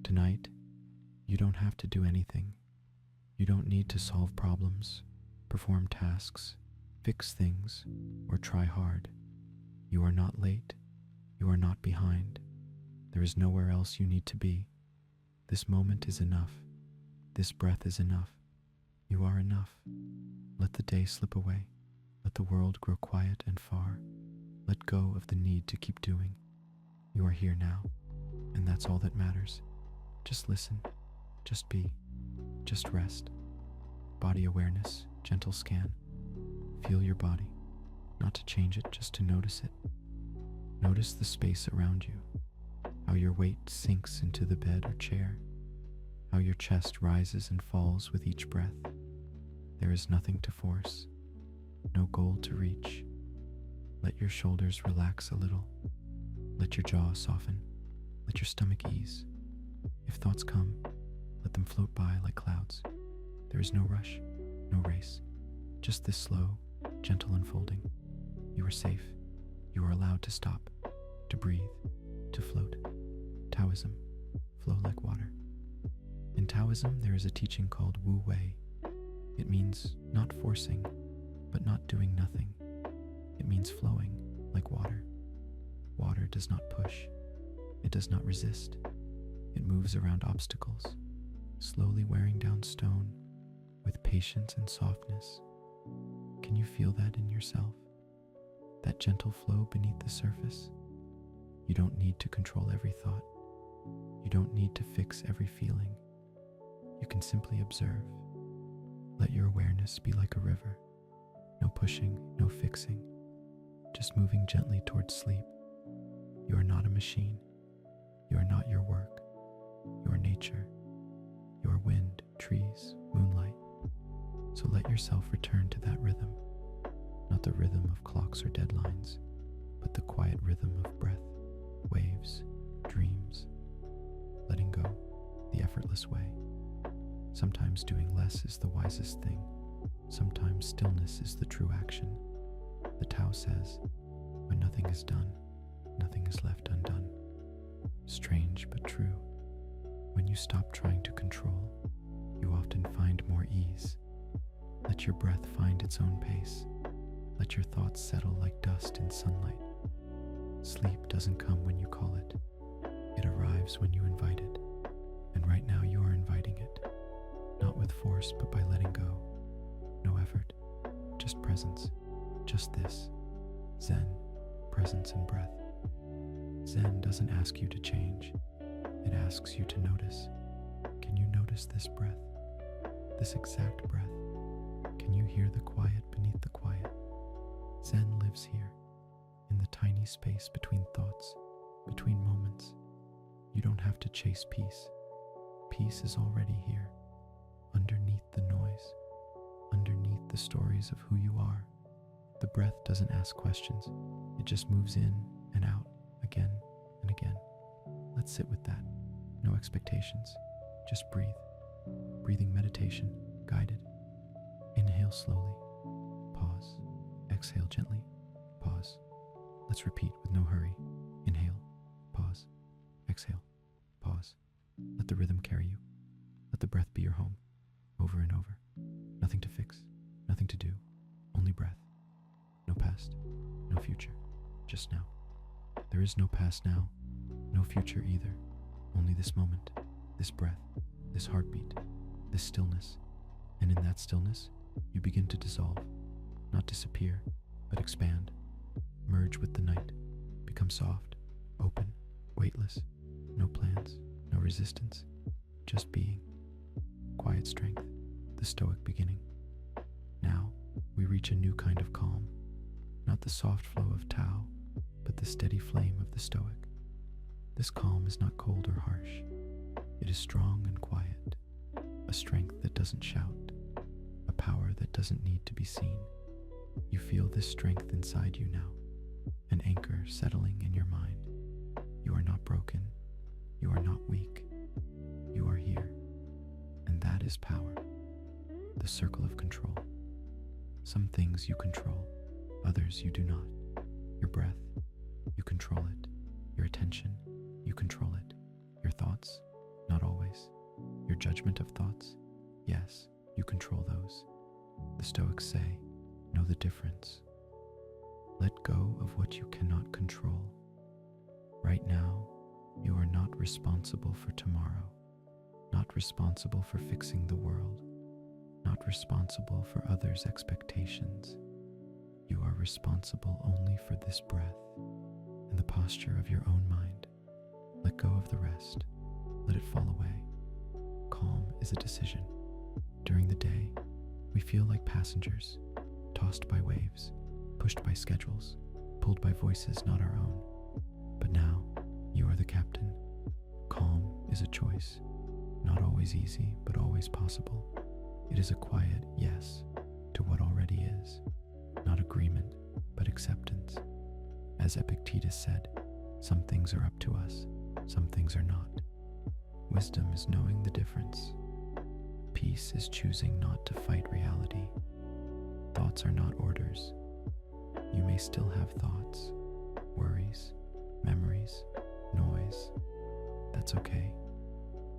Tonight, you don't have to do anything. You don't need to solve problems, perform tasks, fix things, or try hard. You are not late. You are not behind. There is nowhere else you need to be. This moment is enough. This breath is enough. You are enough. Let the day slip away. Let the world grow quiet and far. Let go of the need to keep doing. You are here now, and that's all that matters. Just listen. Just be. Just rest. Body awareness, gentle scan. Feel your body. Not to change it, just to notice it. Notice the space around you. How your weight sinks into the bed or chair. How your chest rises and falls with each breath. There is nothing to force. No goal to reach. Let your shoulders relax a little. Let your jaw soften. Let your stomach ease. If thoughts come, let them float by like clouds. There is no rush, no race, just this slow, gentle unfolding. You are safe. You are allowed to stop, to breathe, to float. Taoism, flow like water. In Taoism, there is a teaching called Wu Wei. It means not forcing, but not doing nothing. It means flowing like water. Water does not push. It does not resist. It moves around obstacles, slowly wearing down stone with patience and softness. Can you feel that in yourself? That gentle flow beneath the surface? You don't need to control every thought. You don't need to fix every feeling. You can simply observe. Let your awareness be like a river. No pushing, no fixing. Just moving gently towards sleep. You are not a machine. You are not your work. You are nature. You are wind, trees, moonlight. So let yourself return to that rhythm. Not the rhythm of clocks or deadlines, but the quiet rhythm of breath, waves, dreams. Letting go, the effortless way. Sometimes doing less is the wisest thing. Sometimes stillness is the true action. The Tao says, when nothing is done, nothing is left undone. Strange but true. When you stop trying to control, you often find more ease. Let your breath find its own pace. Let your thoughts settle like dust in sunlight. Sleep doesn't come when you call it. It arrives when you invite it. And right now you are inviting it. Not with force, but by letting go. No effort, just presence. Just this. Zen, presence and breath. Zen doesn't ask you to change. It asks you to notice. Can you notice this breath? This exact breath? Can you hear the quiet beneath the quiet? Zen lives here, in the tiny space between thoughts, between moments. You don't have to chase peace. Peace is already here, underneath the noise, underneath the stories of who you are. The breath doesn't ask questions. It just moves in and out again and again. Let's sit with that. No expectations. Just breathe. Breathing meditation, guided. Inhale slowly. Pause. Exhale gently. Pause. Let's repeat with no hurry. Inhale. Pause. Exhale. Pause. Let the rhythm carry you. Let the breath be your home. Over and over. Nothing to fix. Nothing to do. Only breath. No past. No future. Just now. There is no past now. No future either. Only this moment. This breath. This heartbeat. This stillness. And in that stillness, you begin to dissolve. Not disappear, but expand. Merge with the night. Become soft, open, weightless. No plans, no resistance. Just being. Quiet strength. The stoic beginning. Now, we reach a new kind of calm. Not the soft flow of Tao, but the steady flame of the stoic. This calm is not cold or harsh. It is strong and quiet. A strength that doesn't shout. A power that doesn't need to be seen. You feel this strength inside you now, an anchor settling in your mind. You are not broken. You are not weak. You are here. And that is power. The circle of control. Some things you control, others you do not. Your breath, you control it. Your attention, you control it. Your thoughts, not always. Your judgment of thoughts? Yes, you control those. The Stoics say, know the difference. Let go of what you cannot control. Right now, you are not responsible for tomorrow, not responsible for fixing the world, not responsible for others' expectations. You are responsible only for this breath and the posture of your own mind. Let go of the rest. Let it fall away. Calm is a decision. During the day, we feel like passengers, tossed by waves, pushed by schedules, pulled by voices not our own. But now, you are the captain. Calm is a choice, not always easy, but always possible. It is a quiet yes to what already is, not agreement, but acceptance. As Epictetus said, some things are up to us, some things are not. Wisdom is knowing the difference. Peace is choosing not to fight reality. Thoughts are not orders. You may still have thoughts, worries, memories, noise. That's okay.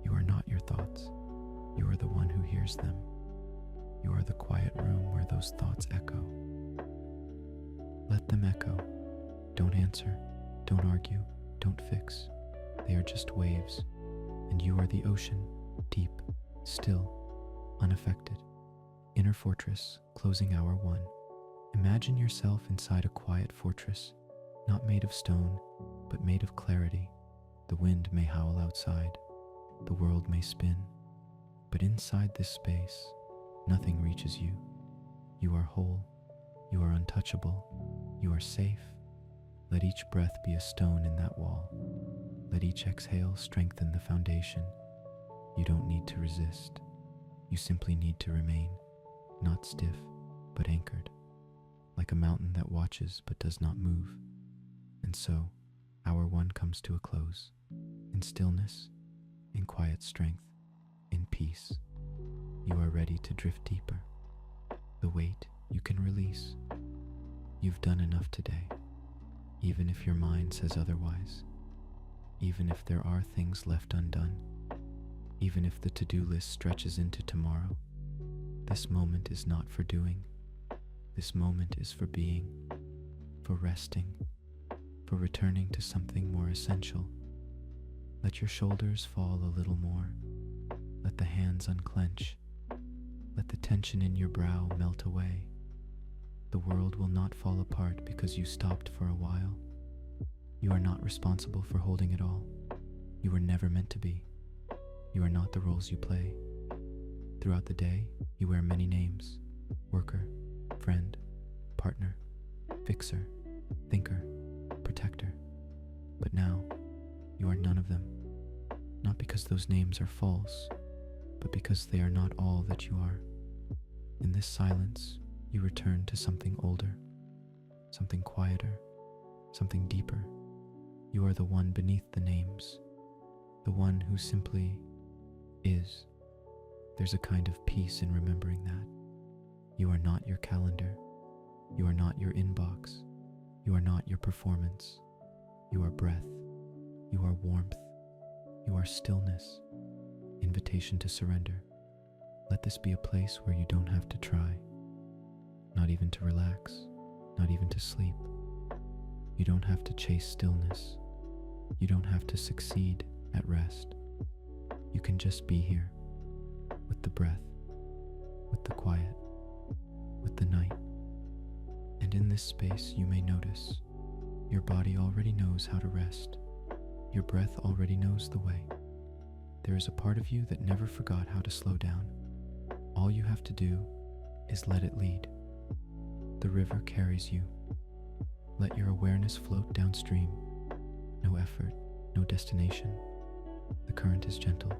You are not your thoughts. You are the one who hears them. You are the quiet room where those thoughts echo. Let them echo. Don't answer. Don't argue. Don't fix. They are just waves. And you are the ocean, deep, still, unaffected. Inner fortress, closing hour 1. Imagine yourself inside a quiet fortress, not made of stone, but made of clarity. The wind may howl outside. The world may spin. But inside this space, nothing reaches you. You are whole. You are untouchable. You are safe. Let each breath be a stone in that wall. Let each exhale strengthen the foundation. You don't need to resist. You simply need to remain, not stiff, but anchored, like a mountain that watches but does not move. And so, hour 1 comes to a close, in stillness, in quiet strength, in peace. You are ready to drift deeper. The weight you can release. You've done enough today, even if your mind says otherwise, even if there are things left undone, even if the to-do list stretches into tomorrow. This moment is not for doing. This moment is for being, for resting, for returning to something more essential. Let your shoulders fall a little more. Let the hands unclench. Let the tension in your brow melt away. The world will not fall apart because you stopped for a while. You are not responsible for holding it all. You were never meant to be. You are not the roles you play. Throughout the day, you wear many names: worker, friend, partner, fixer, thinker, protector. But now, you are none of them. Not because those names are false, but because they are not all that you are. In this silence, you return to something older, something quieter, something deeper. You are the one beneath the names, the one who simply is. There's a kind of peace in remembering that. You are not your calendar. You are not your inbox. You are not your performance. You are breath. You are warmth. You are stillness. Invitation to surrender. Let this be a place where you don't have to try. Not even to relax. Not even to sleep. You don't have to chase stillness. You don't have to succeed at rest. You can just be here, with the breath, with the quiet, with the night. And in this space you may notice, your body already knows how to rest. Your breath already knows the way. There is a part of you that never forgot how to slow down. All you have to do is let it lead. The river carries you. Let your awareness float downstream. No effort, no destination. The current is gentle.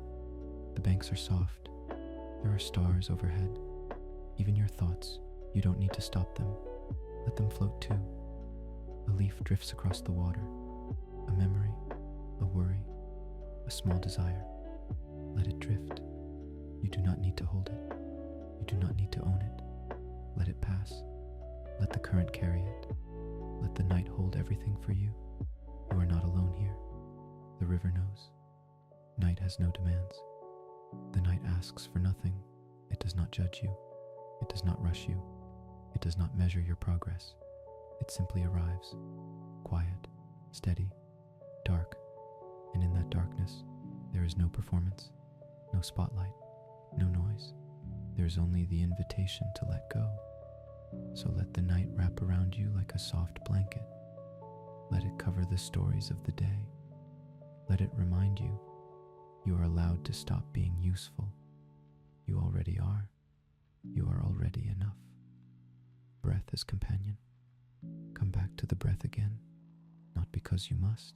The banks are soft. There are stars overhead. Even your thoughts, you don't need to stop them. Let them float too. A leaf drifts across the water. A memory, a worry, a small desire. Let it drift. You do not need to hold it. You do not need to own it. Let it pass. Let the current carry it. Let the night hold everything for you. You are not alone here. The river knows. Night has no demands. The night asks for nothing. It does not judge you. It does not rush you. It does not measure your progress. It simply arrives, quiet, steady, dark, and in that darkness, there is no performance, no spotlight, no noise. There is only the invitation to let go. So let the night wrap around you like a soft blanket. Let it cover the stories of the day. Let it remind you you are allowed to stop being useful. You already are. You are already enough. Breath as companion. Come back to the breath again, not because you must,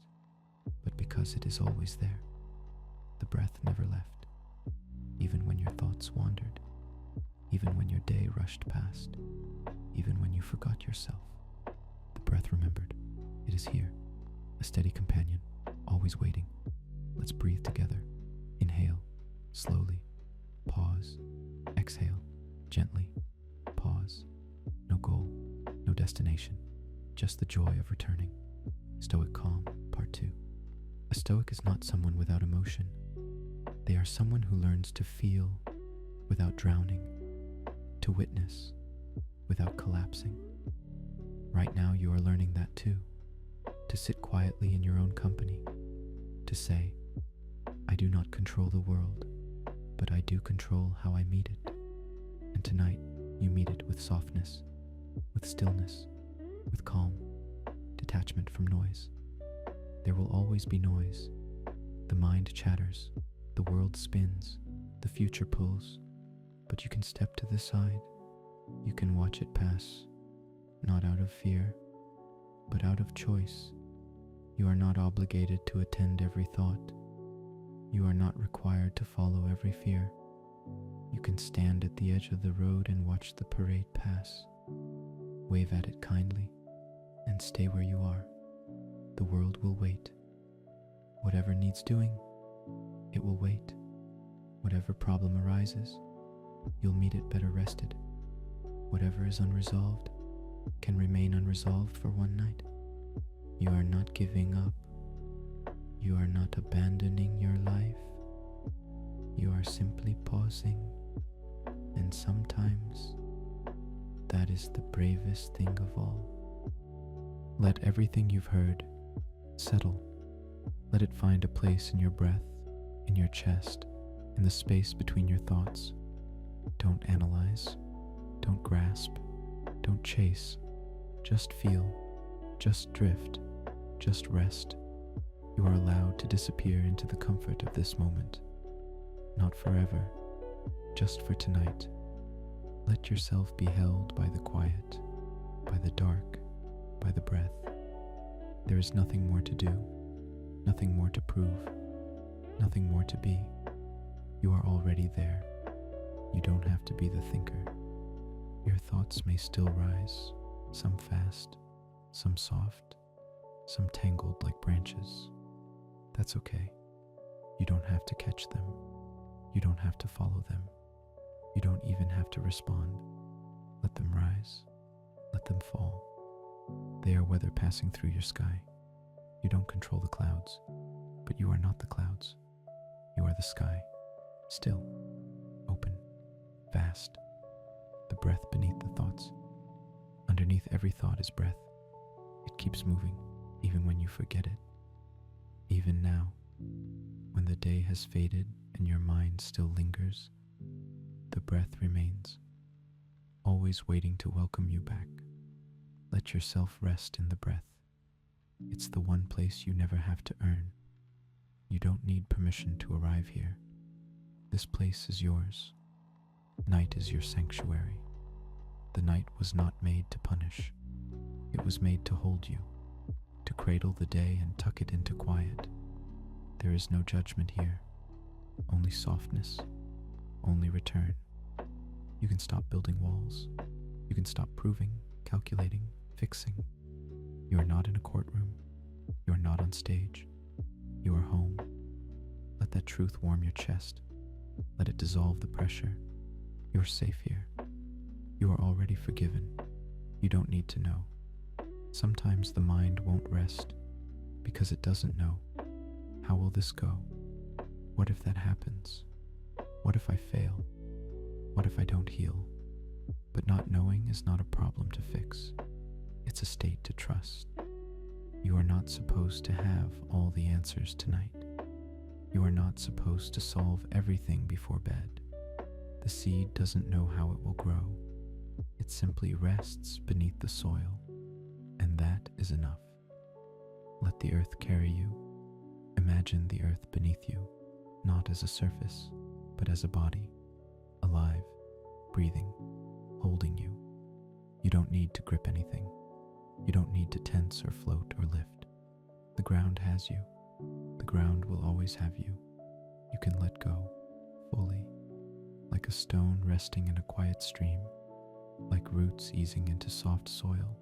but because it is always there. The breath never left, even when your thoughts wandered, even when your day rushed past, even when you forgot yourself. The breath remembered. It is here, a steady companion, always waiting. Let's breathe together. Inhale, slowly. Pause. Exhale, gently. Pause. No goal, no destination, just the joy of returning. Stoic Calm, Part 2. A Stoic is not someone without emotion. They are someone who learns to feel without drowning, to witness without collapsing. Right now you are learning that too, to sit quietly in your own company, to say, I do not control the world, but I do control how I meet it. And tonight you meet it with softness, with stillness, with calm, detachment from noise. There will always be noise. The mind chatters, the world spins, the future pulls, but you can step to the side. You can watch it pass, not out of fear, but out of choice. You are not obligated to attend every thought. You are not required to follow every fear. You can stand at the edge of the road and watch the parade pass. Wave at it kindly and stay where you are. The world will wait. Whatever needs doing, it will wait. Whatever problem arises, you'll meet it better rested. Whatever is unresolved can remain unresolved for one night. You are not giving up. You are not abandoning your life. You are simply pausing, and sometimes that is the bravest thing of all. Let everything you've heard settle. Let it find a place in your breath, in your chest, in the space between your thoughts. Don't analyze, don't grasp, don't chase. Just feel, just drift, just rest. You are allowed to disappear into the comfort of this moment. Not forever, just for tonight. Let yourself be held by the quiet, by the dark, by the breath. There is nothing more to do, nothing more to prove, nothing more to be. You are already there. You don't have to be the thinker. Your thoughts may still rise, some fast, some soft, some tangled like branches. That's okay. You don't have to catch them. You don't have to follow them. You don't even have to respond. Let them rise. Let them fall. They are weather passing through your sky. You don't control the clouds, but you are not the clouds. You are the sky. Still, open, vast. The breath beneath the thoughts. Underneath every thought is breath. It keeps moving, even when you forget it. Even now, when the day has faded and your mind still lingers, the breath remains, always waiting to welcome you back. Let yourself rest in the breath. It's the one place you never have to earn. You don't need permission to arrive here. This place is yours. Night is your sanctuary. The night was not made to punish. It was made to hold you, to cradle the day and tuck it into quiet. There is no judgment here, only softness, only return. You can stop building walls. You can stop proving, calculating, fixing. You are not in a courtroom. You are not on stage. You are home. Let that truth warm your chest. Let it dissolve the pressure. You're safe here. You are already forgiven. You don't need to know. Sometimes the mind won't rest because it doesn't know. How will this go? What if that happens? What if I fail? What if I don't heal? But not knowing is not a problem to fix. It's a state to trust. You are not supposed to have all the answers tonight. You are not supposed to solve everything before bed. The seed doesn't know how it will grow. It simply rests beneath the soil, and that is enough. Let the earth carry you. Imagine the earth beneath you, not as a surface, but as a body, alive, breathing, holding you. You don't need to grip anything. You don't need to tense or float or lift. The ground has you. The ground will always have you. You can let go, fully, like a stone resting in a quiet stream, like roots easing into soft soil,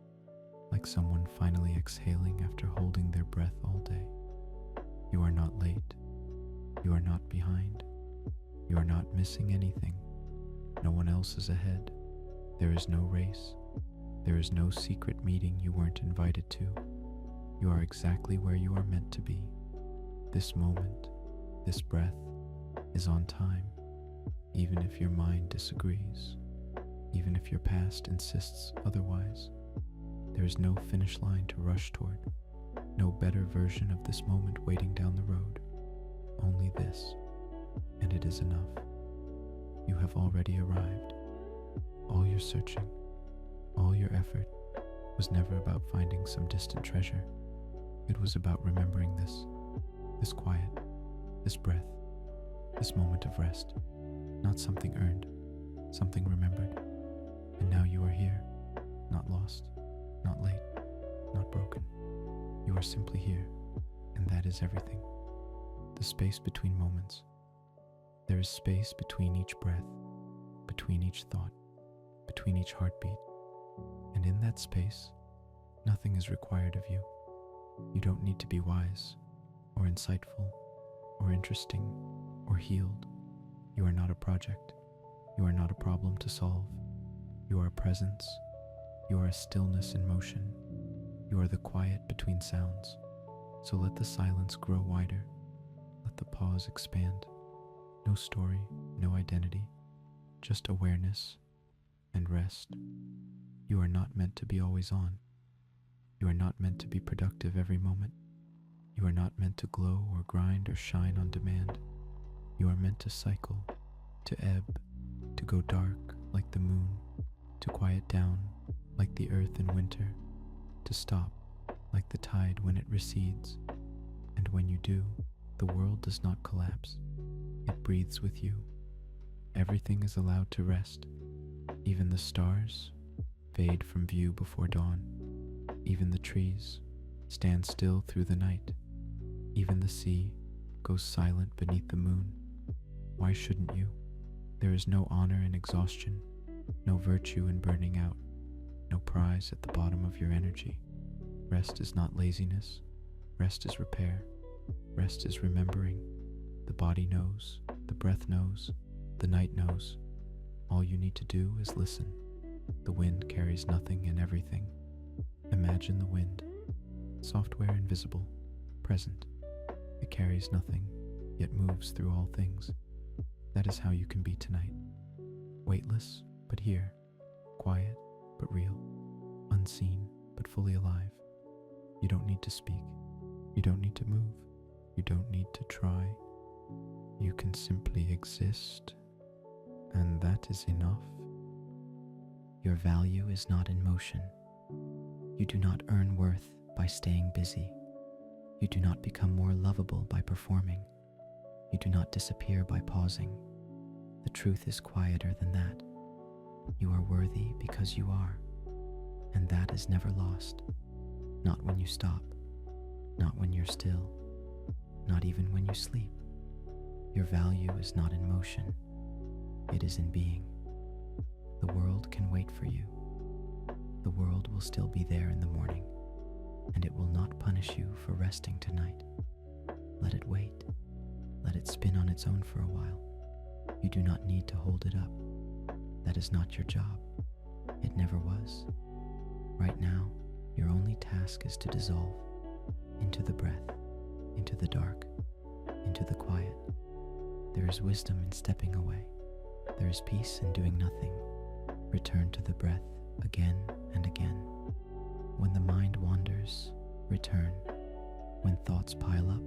like someone finally exhaling after holding their breath all day. You are not late. You are not behind. You are not missing anything. No one else is ahead. There is no race. There is no secret meeting you weren't invited to. You are exactly where you are meant to be. This moment, this breath, is on time, even if your mind disagrees, even if your past insists otherwise. There is no finish line to rush toward, no better version of this moment waiting down the road. Only this, and it is enough. You have already arrived. All your searching, all your effort was never about finding some distant treasure. It was about remembering this quiet, this breath, this moment of rest, not something earned, something remembered. And now you are here, not lost, not late, not broken. You are simply here, and that is everything. The space between moments. There is space between each breath, between each thought, between each heartbeat. And in that space, nothing is required of you. You don't need to be wise, or insightful, or interesting, or healed. You are not a project. You are not a problem to solve. You are a presence. You are a stillness in motion. You are the quiet between sounds. So let the silence grow wider. Let the pause expand. No story, no identity, just awareness and rest. You are not meant to be always on. You are not meant to be productive every moment. You are not meant to glow or grind or shine on demand. You are meant to cycle, to ebb, to go dark like the moon, to quiet down like the earth in winter, to stop like the tide when it recedes. And when you do, the world does not collapse. It breathes with you. Everything is allowed to rest. Even the stars fade from view before dawn. Even the trees stand still through the night. Even the sea goes silent beneath the moon. Why shouldn't you? There is no honor in exhaustion, no virtue in burning out, no prize at the bottom of your energy. Rest is not laziness. Rest is repair. Rest is remembering. The body knows, the breath knows, the night knows. All you need to do is listen. The wind carries nothing and everything. Imagine the wind, software invisible, present. It carries nothing, yet moves through all things. That is how you can be tonight. Weightless, but here. Quiet, but real. Unseen, but fully alive. You don't need to speak. You don't need to move. You don't need to try. You can simply exist, and that is enough. Your value is not in motion. You do not earn worth by staying busy. You do not become more lovable by performing. You do not disappear by pausing. The truth is quieter than that. You are worthy because you are, and that is never lost. Not when you stop, not when you're still, not even when you sleep. Your value is not in motion. It is in being. The world can wait for you. The world will still be there in the morning, and it will not punish you for resting tonight. Let it wait. Let it spin on its own for a while. You do not need to hold it up. That is not your job. It never was. Right now, your only task is to dissolve into the breath, into the dark, into the quiet. There is wisdom in stepping away. There is peace in doing nothing. Return to the breath again and again. When the mind wanders, return. When thoughts pile up,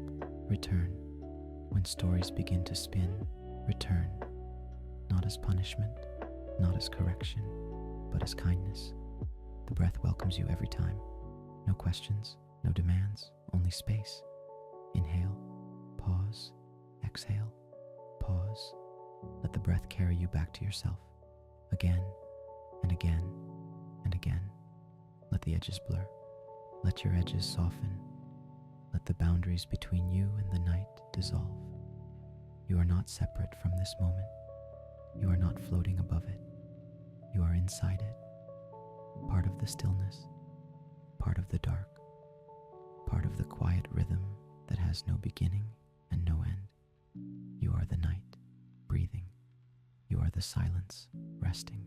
return. When stories begin to spin, return. Not as punishment, not as correction, but as kindness. The breath welcomes you every time. No questions, no demands, only space. Inhale, pause, exhale, pause. Let the breath carry you back to yourself. Again and again and again. Let the edges blur. Let your edges soften. Let the boundaries between you and the night dissolve. You are not separate from this moment. You are not floating above it. You are inside it. Part of the stillness, part of the dark, part of the quiet rhythm that has no beginning and no end. You are the night, breathing. You are the silence, resting.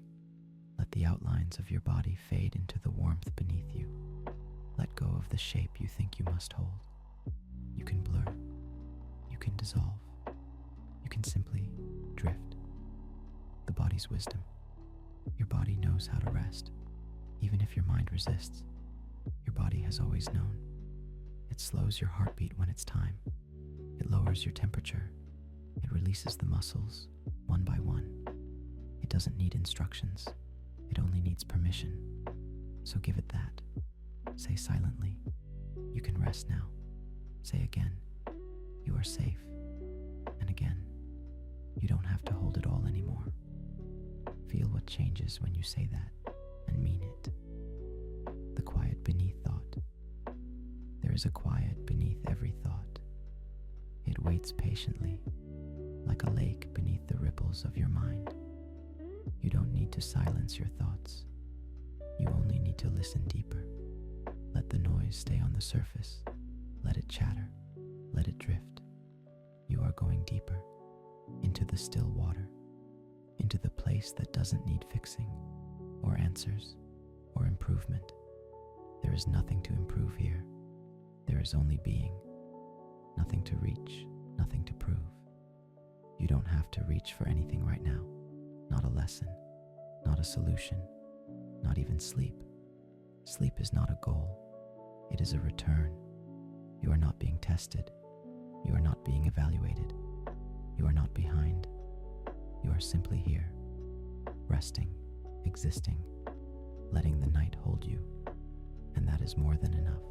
Let the outlines of your body fade into the warmth beneath you. Let go of the shape you think you must hold. You can blur. You can dissolve. You can simply drift. The body's wisdom. Your body knows how to rest. Even if your mind resists, your body has always known. It slows your heartbeat when it's time. It lowers your temperature. It releases the muscles, one by one. It doesn't need instructions. It only needs permission. So give it that. Say silently, you can rest now. Say again, you are safe. And again, you don't have to hold it all anymore. Feel what changes when you say that and mean it. The quiet beneath thought. There is a quiet beneath every thought. It waits patiently, like a lake beneath the ripples of your mind. You don't need to silence your thoughts. You only need to listen deeper. Let the noise stay on the surface. Let it chatter. Let it drift. You are going deeper, into the still water, into the place that doesn't need fixing, or answers, or improvement. There is nothing to improve here. There is only being. Nothing to reach, nothing to prove. You don't have to reach for anything right now. Not a lesson, not a solution, not even sleep. Sleep is not a goal. It is a return. You are not being tested. You are not being evaluated. You are not behind. You are simply here, resting, existing, letting the night hold you, and that is more than enough.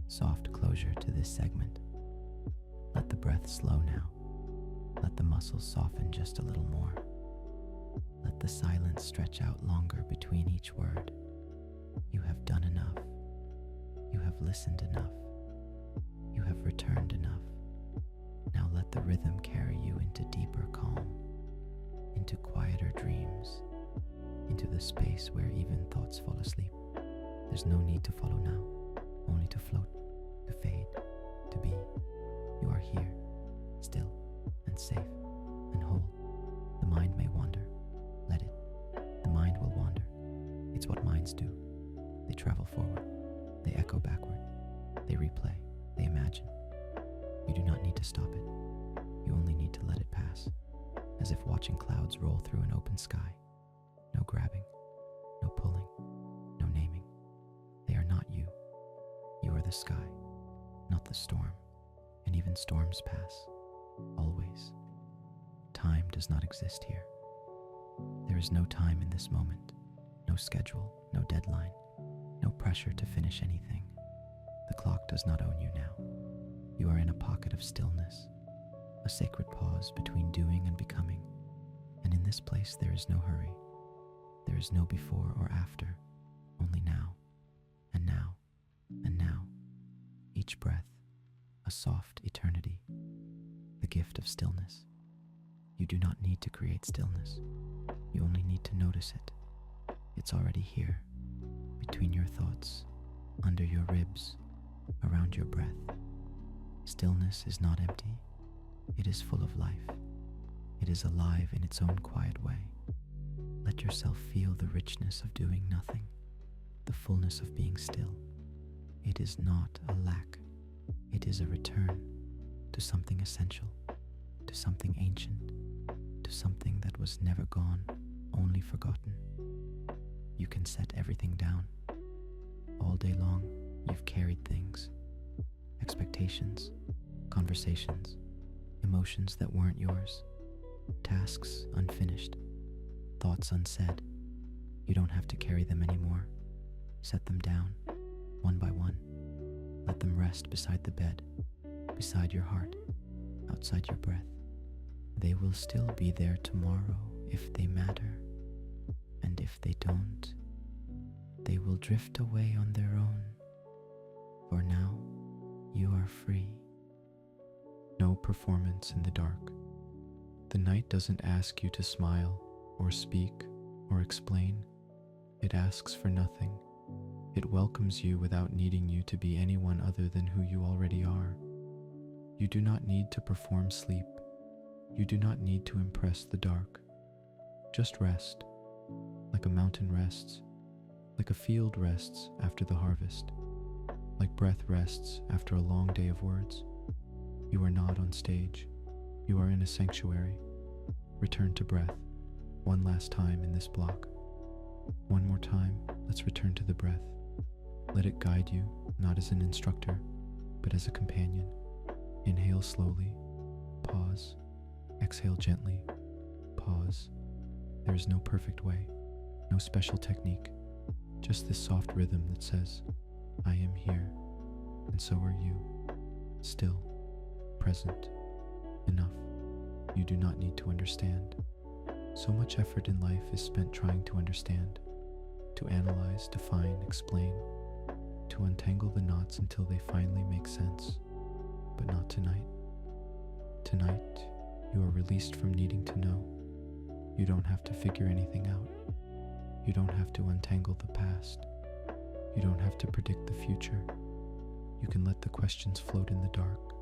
Soft closure to this segment. Let the breath slow now. Let the muscles soften just a little more. Let the silence stretch out longer between each word. You have done enough. You have listened enough. You have returned enough. Now let the rhythm carry you into deeper calm, into quieter dreams, into the space where even thoughts fall asleep. There's no need to follow now, only to float, to fade, to be. You are here, still and safe and whole. The mind may wander. Let it. The mind will wander. It's what minds do. They travel forward. They echo backward. They replay. They imagine. You do not need to stop it. You only need to let it pass, as if watching clouds roll through an open sky. No grabbing, no pulling, no naming. They are not you. You are the sky, not the storm. And even storms pass, always. Time does not exist here. There is no time in this moment, no schedule, no deadline, no pressure to finish anything. The clock does not own you now. You are in a pocket of stillness, a sacred pause between doing and becoming. And in this place there is no hurry. There is no before or after, only now, and now, and now. Each breath, a soft eternity, the gift of stillness. You do not need to create stillness. You only need to notice it. It's already here, between your thoughts, under your ribs, around your breath. Stillness is not empty. It is full of life. It is alive in its own quiet way. Let yourself feel the richness of doing nothing, the fullness of being still. It is not a lack. It is a return to something essential, to something ancient, to something that was never gone, only forgotten. You can set everything down. All day long, you've carried things, expectations, conversations, emotions that weren't yours, tasks unfinished, thoughts unsaid. You don't have to carry them anymore. Set them down, one by one. Let them rest beside the bed, beside your heart, outside your breath. They will still be there tomorrow if they matter. And if they don't, they will drift away on their own. For now, you are free. No performance in the dark. The night doesn't ask you to smile or speak or explain. It asks for nothing. It welcomes you without needing you to be anyone other than who you already are. You do not need to perform sleep. You do not need to impress the dark. Just rest, like a mountain rests, like a field rests after the harvest, like breath rests after a long day of words. You are not on stage. You are in a sanctuary. Return to breath, one last time in this block. One more time, let's return to the breath. Let it guide you, not as an instructor, but as a companion. Inhale slowly, pause, exhale gently, pause. There is no perfect way, no special technique, just this soft rhythm that says, I am here, and so are you, still, present, enough. You do not need to understand. So much effort in life is spent trying to understand, to analyze, define, explain, to untangle the knots until they finally make sense. But not tonight. Tonight, you are released from needing to know. You don't have to figure anything out. You don't have to untangle the past. You don't have to predict the future. You can let the questions float in the dark,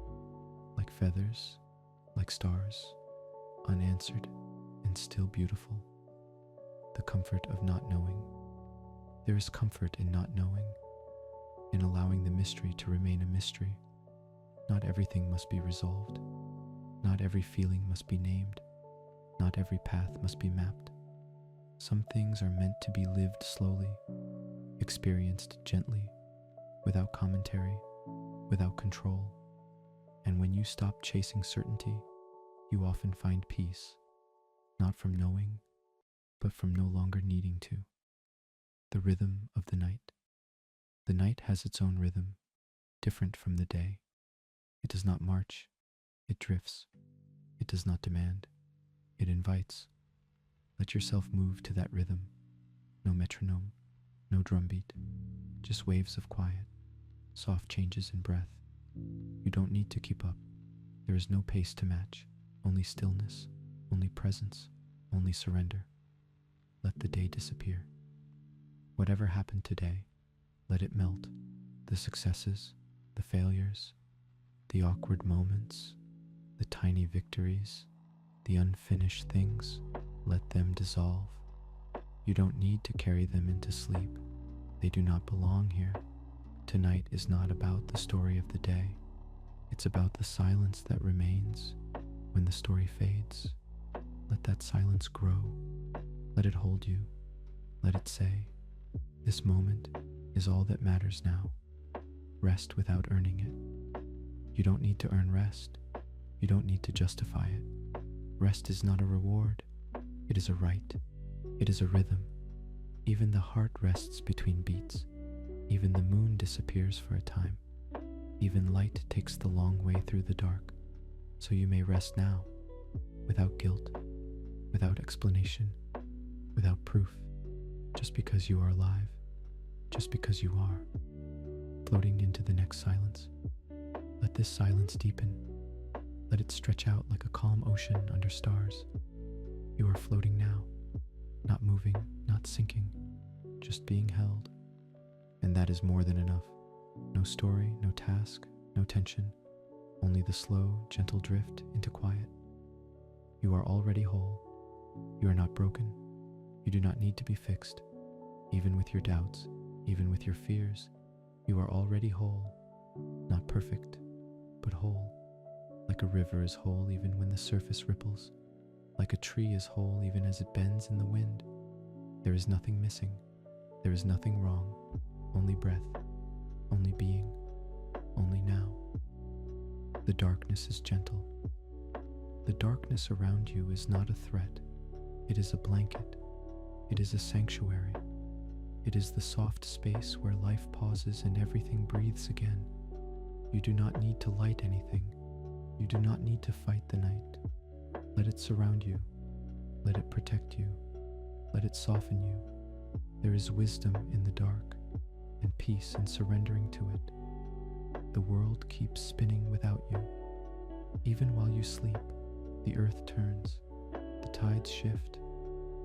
like feathers, like stars, unanswered and still beautiful. The comfort of not knowing. There is comfort in not knowing, in allowing the mystery to remain a mystery. Not everything must be resolved. Not every feeling must be named. Not every path must be mapped. Some things are meant to be lived slowly, experienced gently, without commentary, without control. And when you stop chasing certainty, you often find peace, not from knowing, but from no longer needing to. The rhythm of the night. The night has its own rhythm, different from the day. It does not march, it drifts. It does not demand, it invites. Let yourself move to that rhythm. No metronome, no drumbeat, just waves of quiet, soft changes in breath. You don't need to keep up. There is no pace to match, only stillness, only presence, only surrender. Let the day disappear. Whatever happened today, let it melt. The successes, the failures, the awkward moments, the tiny victories, the unfinished things, let them dissolve. You don't need to carry them into sleep. They do not belong here. Tonight is not about the story of the day. It's about the silence that remains when the story fades. Let that silence grow. Let it hold you. Let it say, this moment is all that matters now. Rest without earning it. You don't need to earn rest. You don't need to justify it. Rest is not a reward. It is a right. It is a rhythm. Even the heart rests between beats. Even the moon disappears for a time. Even light takes the long way through the dark. So you may rest now, without guilt, without explanation, without proof, just because you are alive, just because you are, floating into the next silence. Let this silence deepen. Let it stretch out like a calm ocean under stars. You are floating now, not moving, not sinking, just being held. And that is more than enough. No story, no task, no tension, only the slow, gentle drift into quiet. You are already whole. You are not broken. You do not need to be fixed. Even with your doubts, even with your fears, you are already whole. Not perfect, but whole, like Like a river is whole even when the surface ripples. Like a tree is whole even as it bends in the wind. There is nothing missing. There is nothing wrong. Only breath. Only being. Only now. The darkness is gentle. The darkness around you is not a threat. It is a blanket. It is a sanctuary. It is the soft space where life pauses and everything breathes again. You do not need to light anything. You do not need to fight the night. Let it surround you. Let it protect you. Let it soften you. There is wisdom in the dark and peace in surrendering to it. The world keeps spinning without you. Even while you sleep, the earth turns, the tides shift,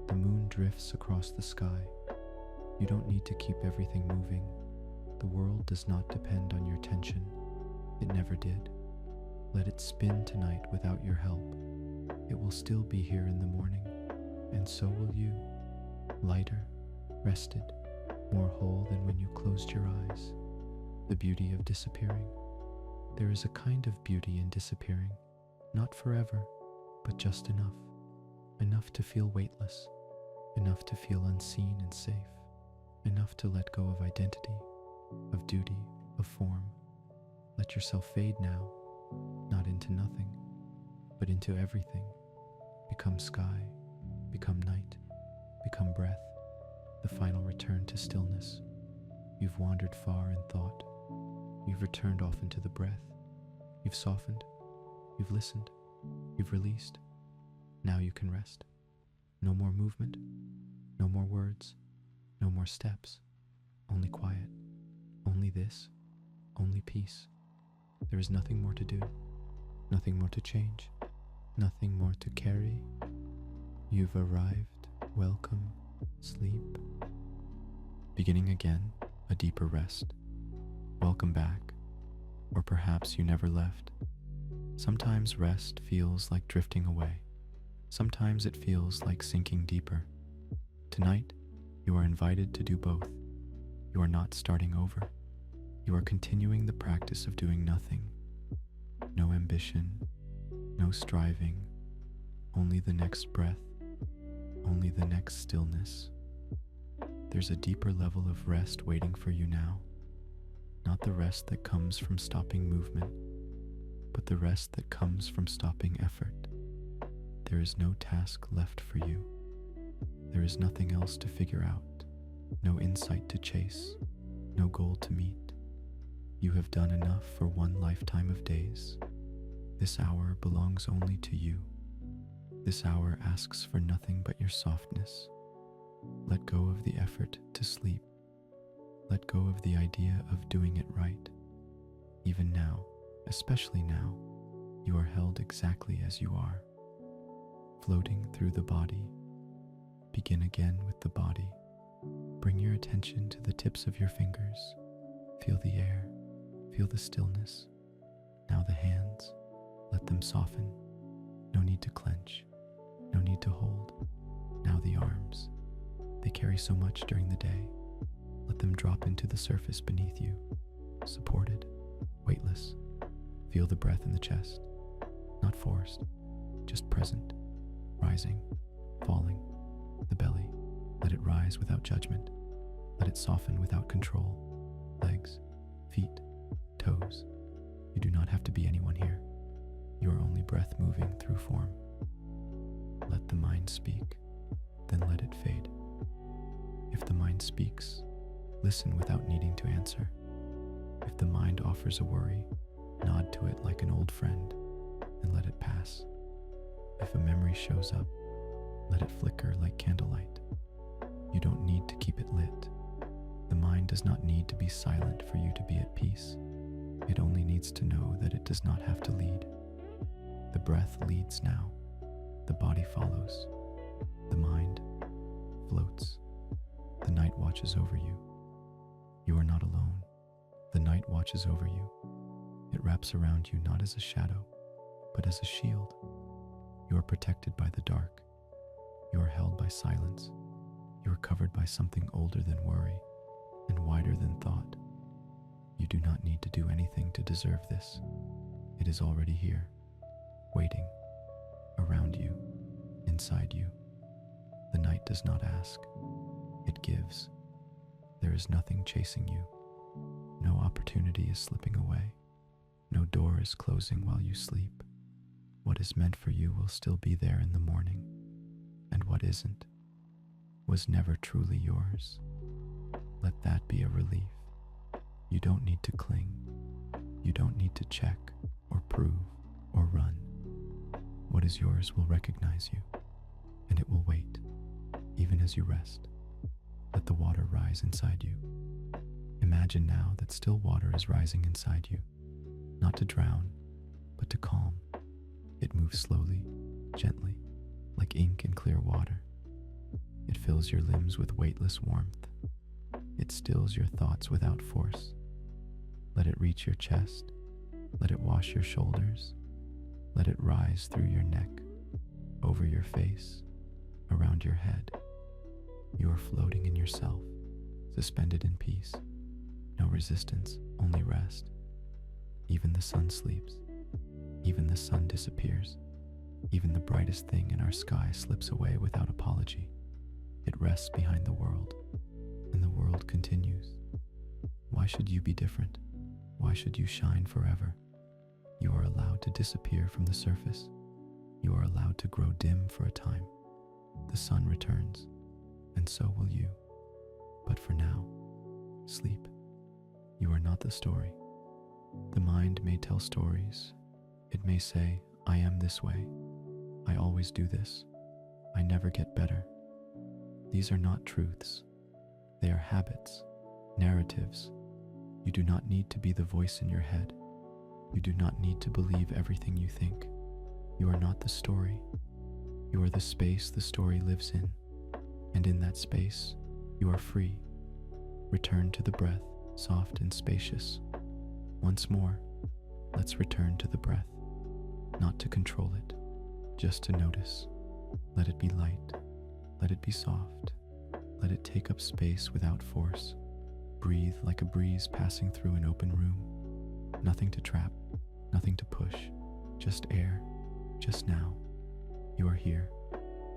the moon drifts across the sky. You don't need to keep everything moving. The world does not depend on your tension. It never did. Let it spin tonight without your help. It will still be here in the morning, and so will you, lighter, rested, more whole than when you closed your eyes. The beauty of disappearing. There is a kind of beauty in disappearing, not forever, but just enough. Enough to feel weightless, enough to feel unseen and safe, enough to let go of identity, of duty, of form. Let yourself fade now, not into nothing, but into everything. Become sky, become night, become breath, the final return to stillness. You've wandered far in thought. You've returned off into the breath. You've softened. You've listened. You've released. Now you can rest. No more movement. No more words. No more steps. Only quiet. Only this. Only peace. There is nothing more to do. Nothing more to change. Nothing more to carry. You've arrived. Welcome. Sleep. Beginning again, a deeper rest. Welcome back. Or perhaps you never left. Sometimes rest feels like drifting away. Sometimes it feels like sinking deeper. Tonight, you are invited to do both. You are not starting over. You are continuing the practice of doing nothing. No ambition, no striving, only the next breath, only the next stillness. There's a deeper level of rest waiting for you now. Not the rest that comes from stopping movement, but the rest that comes from stopping effort. There is no task left for you. There is nothing else to figure out, no insight to chase, no goal to meet. You have done enough for one lifetime of days. This hour belongs only to you. This hour asks for nothing but your softness. Let go of the effort to sleep. Let go of the idea of doing it right. Even now, especially now, you are held exactly as you are. Floating through the body. Begin again with the body. Bring your attention to the tips of your fingers. Feel the air. Feel the stillness. Now the hands. Let them soften. No need to clench. No need to hold. Now the arms. They carry so much during the day. Let them drop into the surface beneath you. Supported. Weightless. Feel the breath in the chest. Not forced. Just present. Rising. Falling. The belly. Let it rise without judgment. Let it soften without control. Legs. Feet. Toes. You do not have to be anyone here. You are only breath moving through form. Let the mind speak, then let it fade. If the mind speaks, listen without needing to answer. If the mind offers a worry, nod to it like an old friend and let it pass. If a memory shows up, let it flicker like candlelight. You don't need to keep it lit. The mind does not need to be silent for you to be at peace. It only needs to know that it does not have to lead. The breath leads now. The body follows. The mind floats. The night watches over you. You are not alone. The night watches over you. It wraps around you not as a shadow, but as a shield. You are protected by the dark. You are held by silence. You are covered by something older than worry and wider than thought. You do not need to do anything to deserve this. It is already here. waiting, around you, inside you. The night does not ask, it gives. There is nothing chasing you. No opportunity is slipping away. No door is closing while you sleep. What is meant for you will still be there in the morning, and what isn't was never truly yours. Let that be a relief. You don't need to cling. You don't need to check or prove or run. What is yours will recognize you, and it will wait, even as you rest. Let the water rise inside you. Imagine now that still water is rising inside you, not to drown, but to calm. It moves slowly, gently, like ink in clear water. It fills your limbs with weightless warmth. It stills your thoughts without force. Let it reach your chest. Let it wash your shoulders. Let it rise through your neck, over your face, around your head. You are floating in yourself, suspended in peace. No resistance, only rest. Even the sun sleeps. Even the sun disappears. Even the brightest thing in our sky slips away without apology. It rests behind the world, and the world continues. Why should you be different? Why should you shine forever? You are allowed to disappear from the surface. You are allowed to grow dim for a time. The sun returns, and so will you. But for now, sleep. You are not the story. The mind may tell stories. It may say, I am this way. I always do this. I never get better. These are not truths. They are habits, narratives. You do not need to be the voice in your head. You do not need to believe everything you think. You are not the story. You are the space the story lives in. And in that space, you are free. Return to the breath, soft and spacious. Once more, let's return to the breath, not to control it, just to notice. Let it be light. Let it be soft. Let it take up space without force. Breathe like a breeze passing through an open room. Nothing to trap, nothing to push, just air, just now. You are here,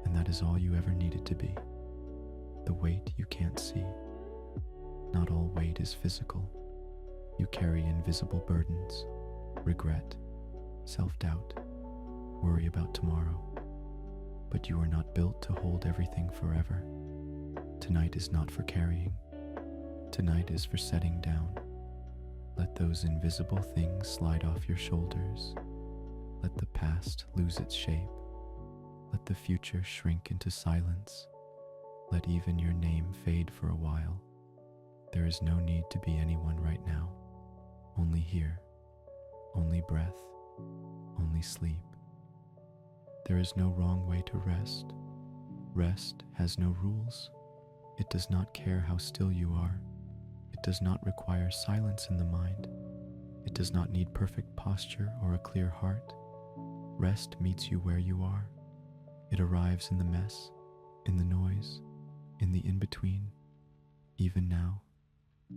and that is all you ever needed to be. The weight you can't see. Not all weight is physical. You carry invisible burdens, regret, self-doubt, worry about tomorrow. But you are not built to hold everything forever. Tonight is not for carrying. Tonight is for setting down. Let those invisible things slide off your shoulders. Let the past lose its shape. Let the future shrink into silence. Let even your name fade for a while. There is no need to be anyone right now. Only here. Only breath. Only sleep. There is no wrong way to rest. Rest has no rules. It does not care how still you are. It does not require silence in the mind. It does not need perfect posture or a clear heart. Rest meets you where you are. It arrives in the mess, in the noise, in the in-between. Even now,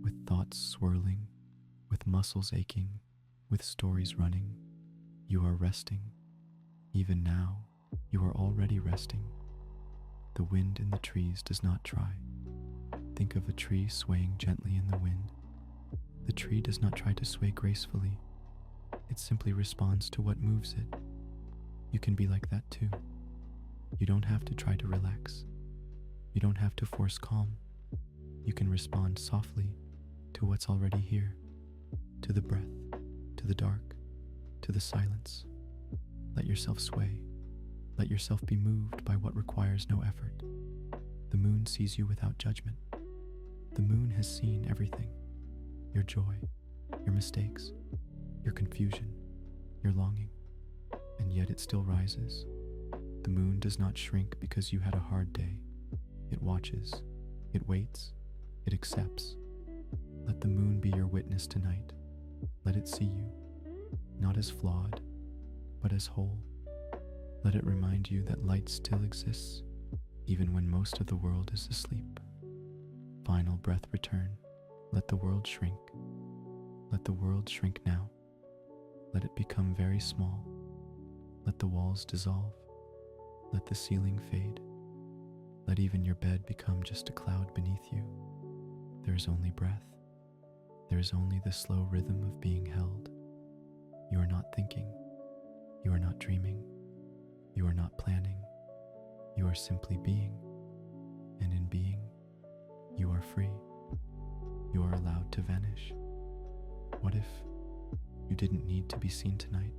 with thoughts swirling, with muscles aching, with stories running, you are resting. Even now, you are already resting. The wind in the trees does not try. Think of a tree swaying gently in the wind. The tree does not try to sway gracefully. It simply responds to what moves it. You can be like that too. You don't have to try to relax. You don't have to force calm. You can respond softly to what's already here, to the breath, to the dark, to the silence. Let yourself sway. Let yourself be moved by what requires no effort. The moon sees you without judgment. The moon has seen everything. Your joy, your mistakes, your confusion, your longing, and yet it still rises. The moon does not shrink because you had a hard day. It watches, it waits, it accepts. Let the moon be your witness tonight. Let it see you, not as flawed, but as whole. Let it remind you that light still exists, even when most of the world is asleep. Final breath return. Let the world shrink. Let the world shrink now. Let it become very small. Let the walls dissolve. Let the ceiling fade. Let even your bed become just a cloud beneath you. There is only breath. There is only the slow rhythm of being held. You are not thinking. You are not dreaming. You are not planning. You are simply being. And in being, you are free. You are allowed to vanish. What if you didn't need to be seen tonight?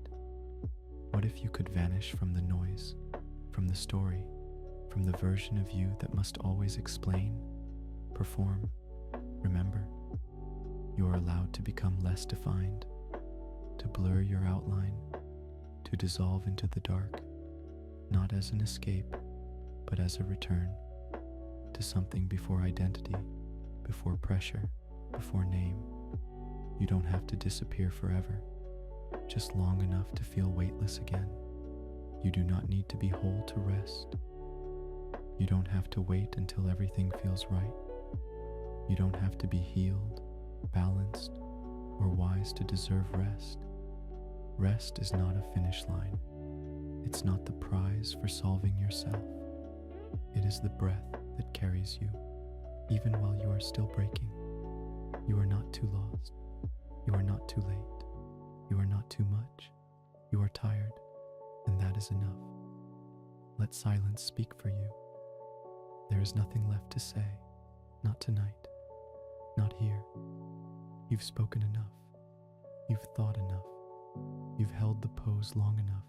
What if you could vanish from the noise, from the story, from the version of you that must always explain, perform, remember? You are allowed to become less defined, to blur your outline, to dissolve into the dark, not as an escape, but as a return to something before identity, before pressure, before name. You don't have to disappear forever, just long enough to feel weightless again. You do not need to be whole to rest. You don't have to wait until everything feels right. You don't have to be healed, balanced, or wise to deserve rest. Rest is not a finish line. It's not the prize for solving yourself. It is the breath that carries you, even while you are still breaking. You are not too lost. You are not too late. You are not too much. You are tired, and that is enough. Let silence speak for you. There is nothing left to say. Not tonight. Not here. You've spoken enough. You've thought enough. You've held the pose long enough.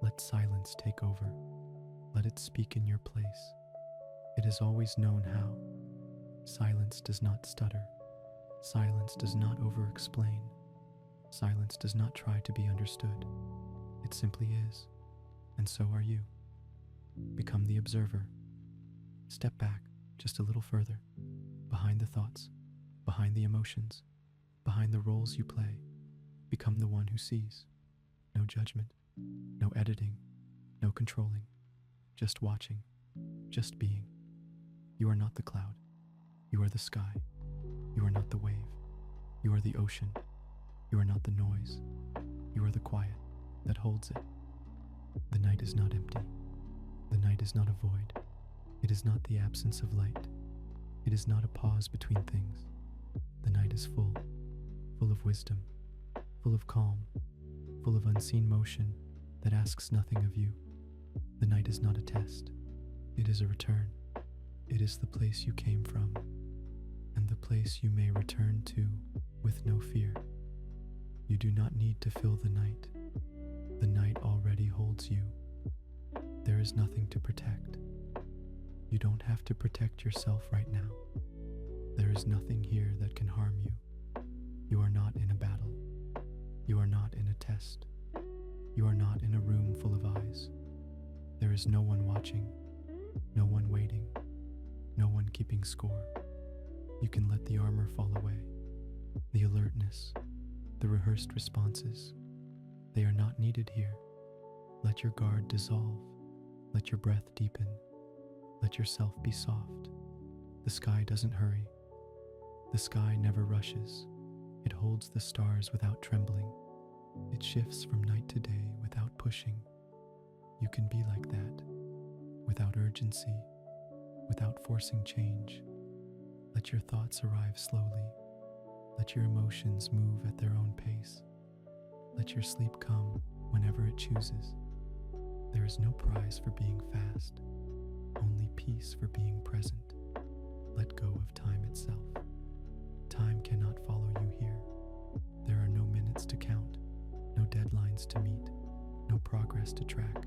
Let silence take over. Let it speak in your place. It has always known how. Silence does not stutter. Silence does not over-explain. Silence does not try to be understood. It simply is, and so are you. Become the observer. Step back just a little further, behind the thoughts, behind the emotions, behind the roles you play. Become the one who sees. No judgment, no editing, no controlling, just watching, just being. You are not the cloud. You are the sky. You are not the wave. You are the ocean. You are not the noise. You are the quiet that holds it. The night is not empty. The night is not a void. It is not the absence of light. It is not a pause between things. The night is full, full of wisdom, full of calm, full of unseen motion that asks nothing of you. The night is not a test. It is a return. It is the place you came from, and the place you may return to with no fear. You do not need to fill the night. The night already holds you. There is nothing to protect. You don't have to protect yourself right now. There is nothing here that can harm you. You are not in a battle. You are not in a test. You are not in a room full of eyes. There is no one watching, no one waiting, no one keeping score. You can let the armor fall away, the alertness, the rehearsed responses. They are not needed here. Let your guard dissolve. Let your breath deepen. Let yourself be soft. The sky doesn't hurry. The sky never rushes. It holds the stars without trembling. It shifts from night to day without pushing. You can be like that, without urgency, without forcing change. Let your thoughts arrive slowly. Let your emotions move at their own pace. Let your sleep come whenever it chooses. There is no prize for being fast, only peace for being present. Let go of time itself. Time cannot follow you here. There are no minutes to count, no deadlines to meet, no progress to track.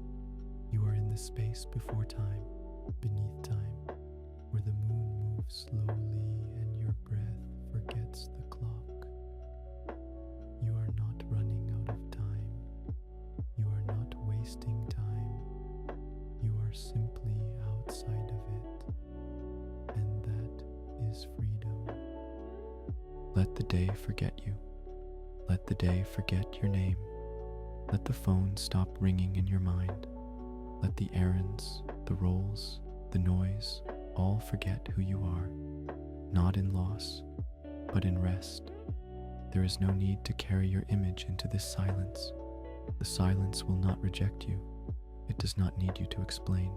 You are in the space before time, beneath time, where the moon moves slowly and your breath forgets the clock. You are not running out of time. You are not wasting time. You are simply outside of it, and that is freedom. Let the day forget you. Let the day forget your name. Let the phone stop ringing in your mind. Let the errands, the roles, the noise, all forget who you are, not in loss, but in rest. There is no need to carry your image into this silence. The silence will not reject you. It does not need you to explain.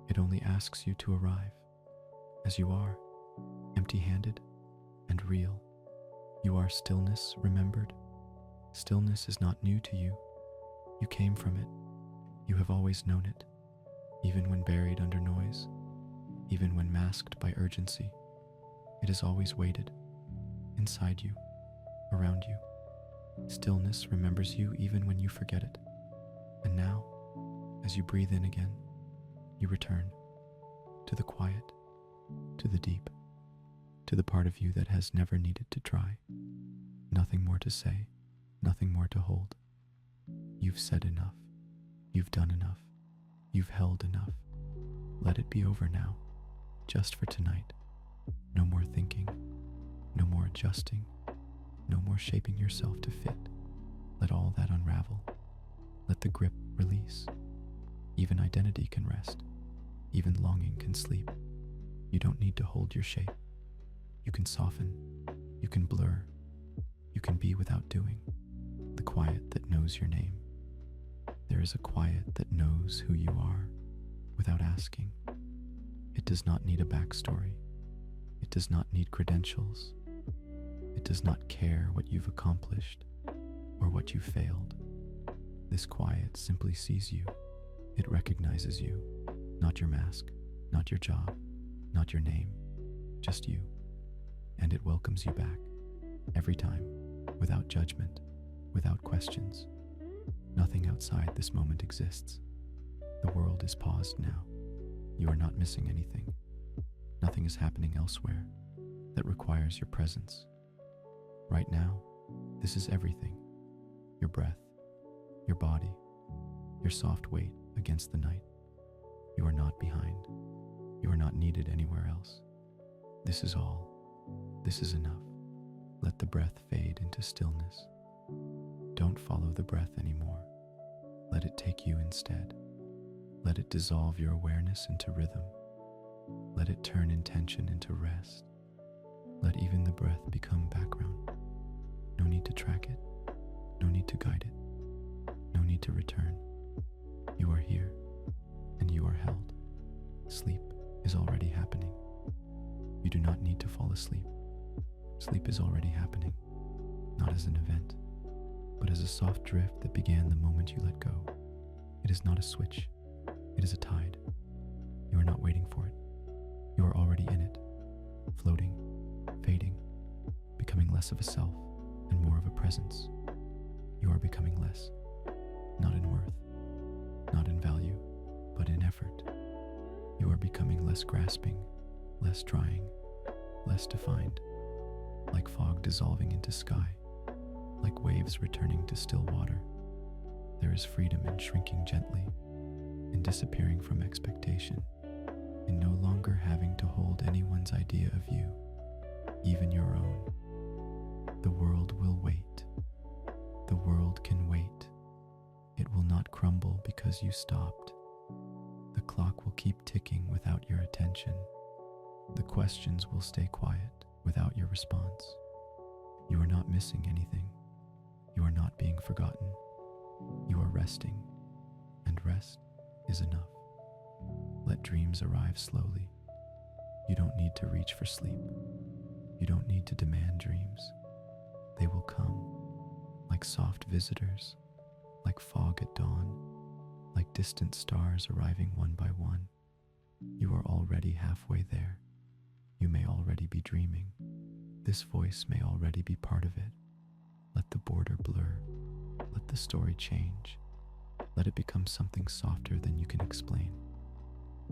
It only asks you to arrive as you are, empty-handed and real. You are stillness remembered. Stillness is not new to you. You came from it. You have always known it, even when buried under noise, even when masked by urgency. It has always waited, inside you, around you. Stillness remembers you even when you forget it. And now, as you breathe in again, you return to the quiet, to the deep, to the part of you that has never needed to try. Nothing more to say, nothing more to hold. You've said enough. You've done enough. You've held enough. Let it be over now, just for tonight. No more thinking, no more adjusting, no more shaping yourself to fit. Let all that unravel. Let the grip release. Even identity can rest. Even longing can sleep. You don't need to hold your shape. You can soften. You can blur. You can be without doing. The quiet that knows your name. There is a quiet that knows who you are without asking. It does not need a backstory. It does not need credentials. It does not care what you've accomplished or what you failed. This quiet simply sees you. It recognizes you, not your mask, not your job, not your name, just you. And it welcomes you back, every time, without judgment, without questions. Nothing outside this moment exists. The world is paused now. You are not missing anything. Nothing is happening elsewhere that requires your presence. Right now, this is everything. Your breath, your body, your soft weight against the night. You are not behind. You are not needed anywhere else. This is all. This is enough. Let the breath fade into stillness. Don't follow the breath anymore. Let it take you instead. Let it dissolve your awareness into rhythm. Let it turn intention into rest. Let even the breath become background. No need to track it. No need to guide it. No need to return. You are here, and you are held. Sleep is already happening. You do not need to fall asleep. Sleep is already happening, not as an event, but as a soft drift that began the moment you let go. It is not a switch. It is a tide. You are not waiting for it. You are already in it, floating, fading, becoming less of a self and more of a presence. You are becoming less, not in worth, not in value, but in effort. You are becoming less grasping, less trying, less defined, like fog dissolving into sky, like waves returning to still water. There is freedom in shrinking gently, in disappearing from expectation, in no longer having to hold anyone's idea of you, even your own. The world will wait. The world can wait. It will not crumble because you stopped. The clock will keep ticking without your attention. The questions will stay quiet without your response. You are not missing anything. You are not being forgotten. You are resting, and rest is enough. Let dreams arrive slowly. You don't need to reach for sleep. You don't need to demand dreams. They will come, like soft visitors, like fog at dawn, like distant stars arriving one by one. You are already halfway there. You may already be dreaming. This voice may already be part of it. Let the border blur. Let the story change. Let it become something softer than you can explain.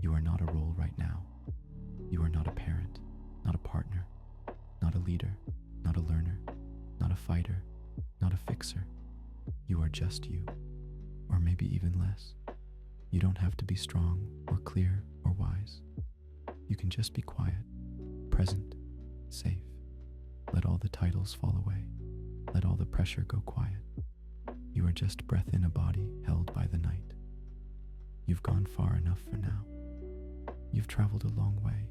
You are not a role right now. You are not a parent, not a partner, not a leader, not a learner, not a fighter, not a fixer. You are just you, or maybe even less. You don't have to be strong or clear or wise. You can just be quiet, present, safe. Let all the titles fall away. Let all the pressure go quiet. You are just breath in a body held by the night. You've gone far enough for now. You've traveled a long way,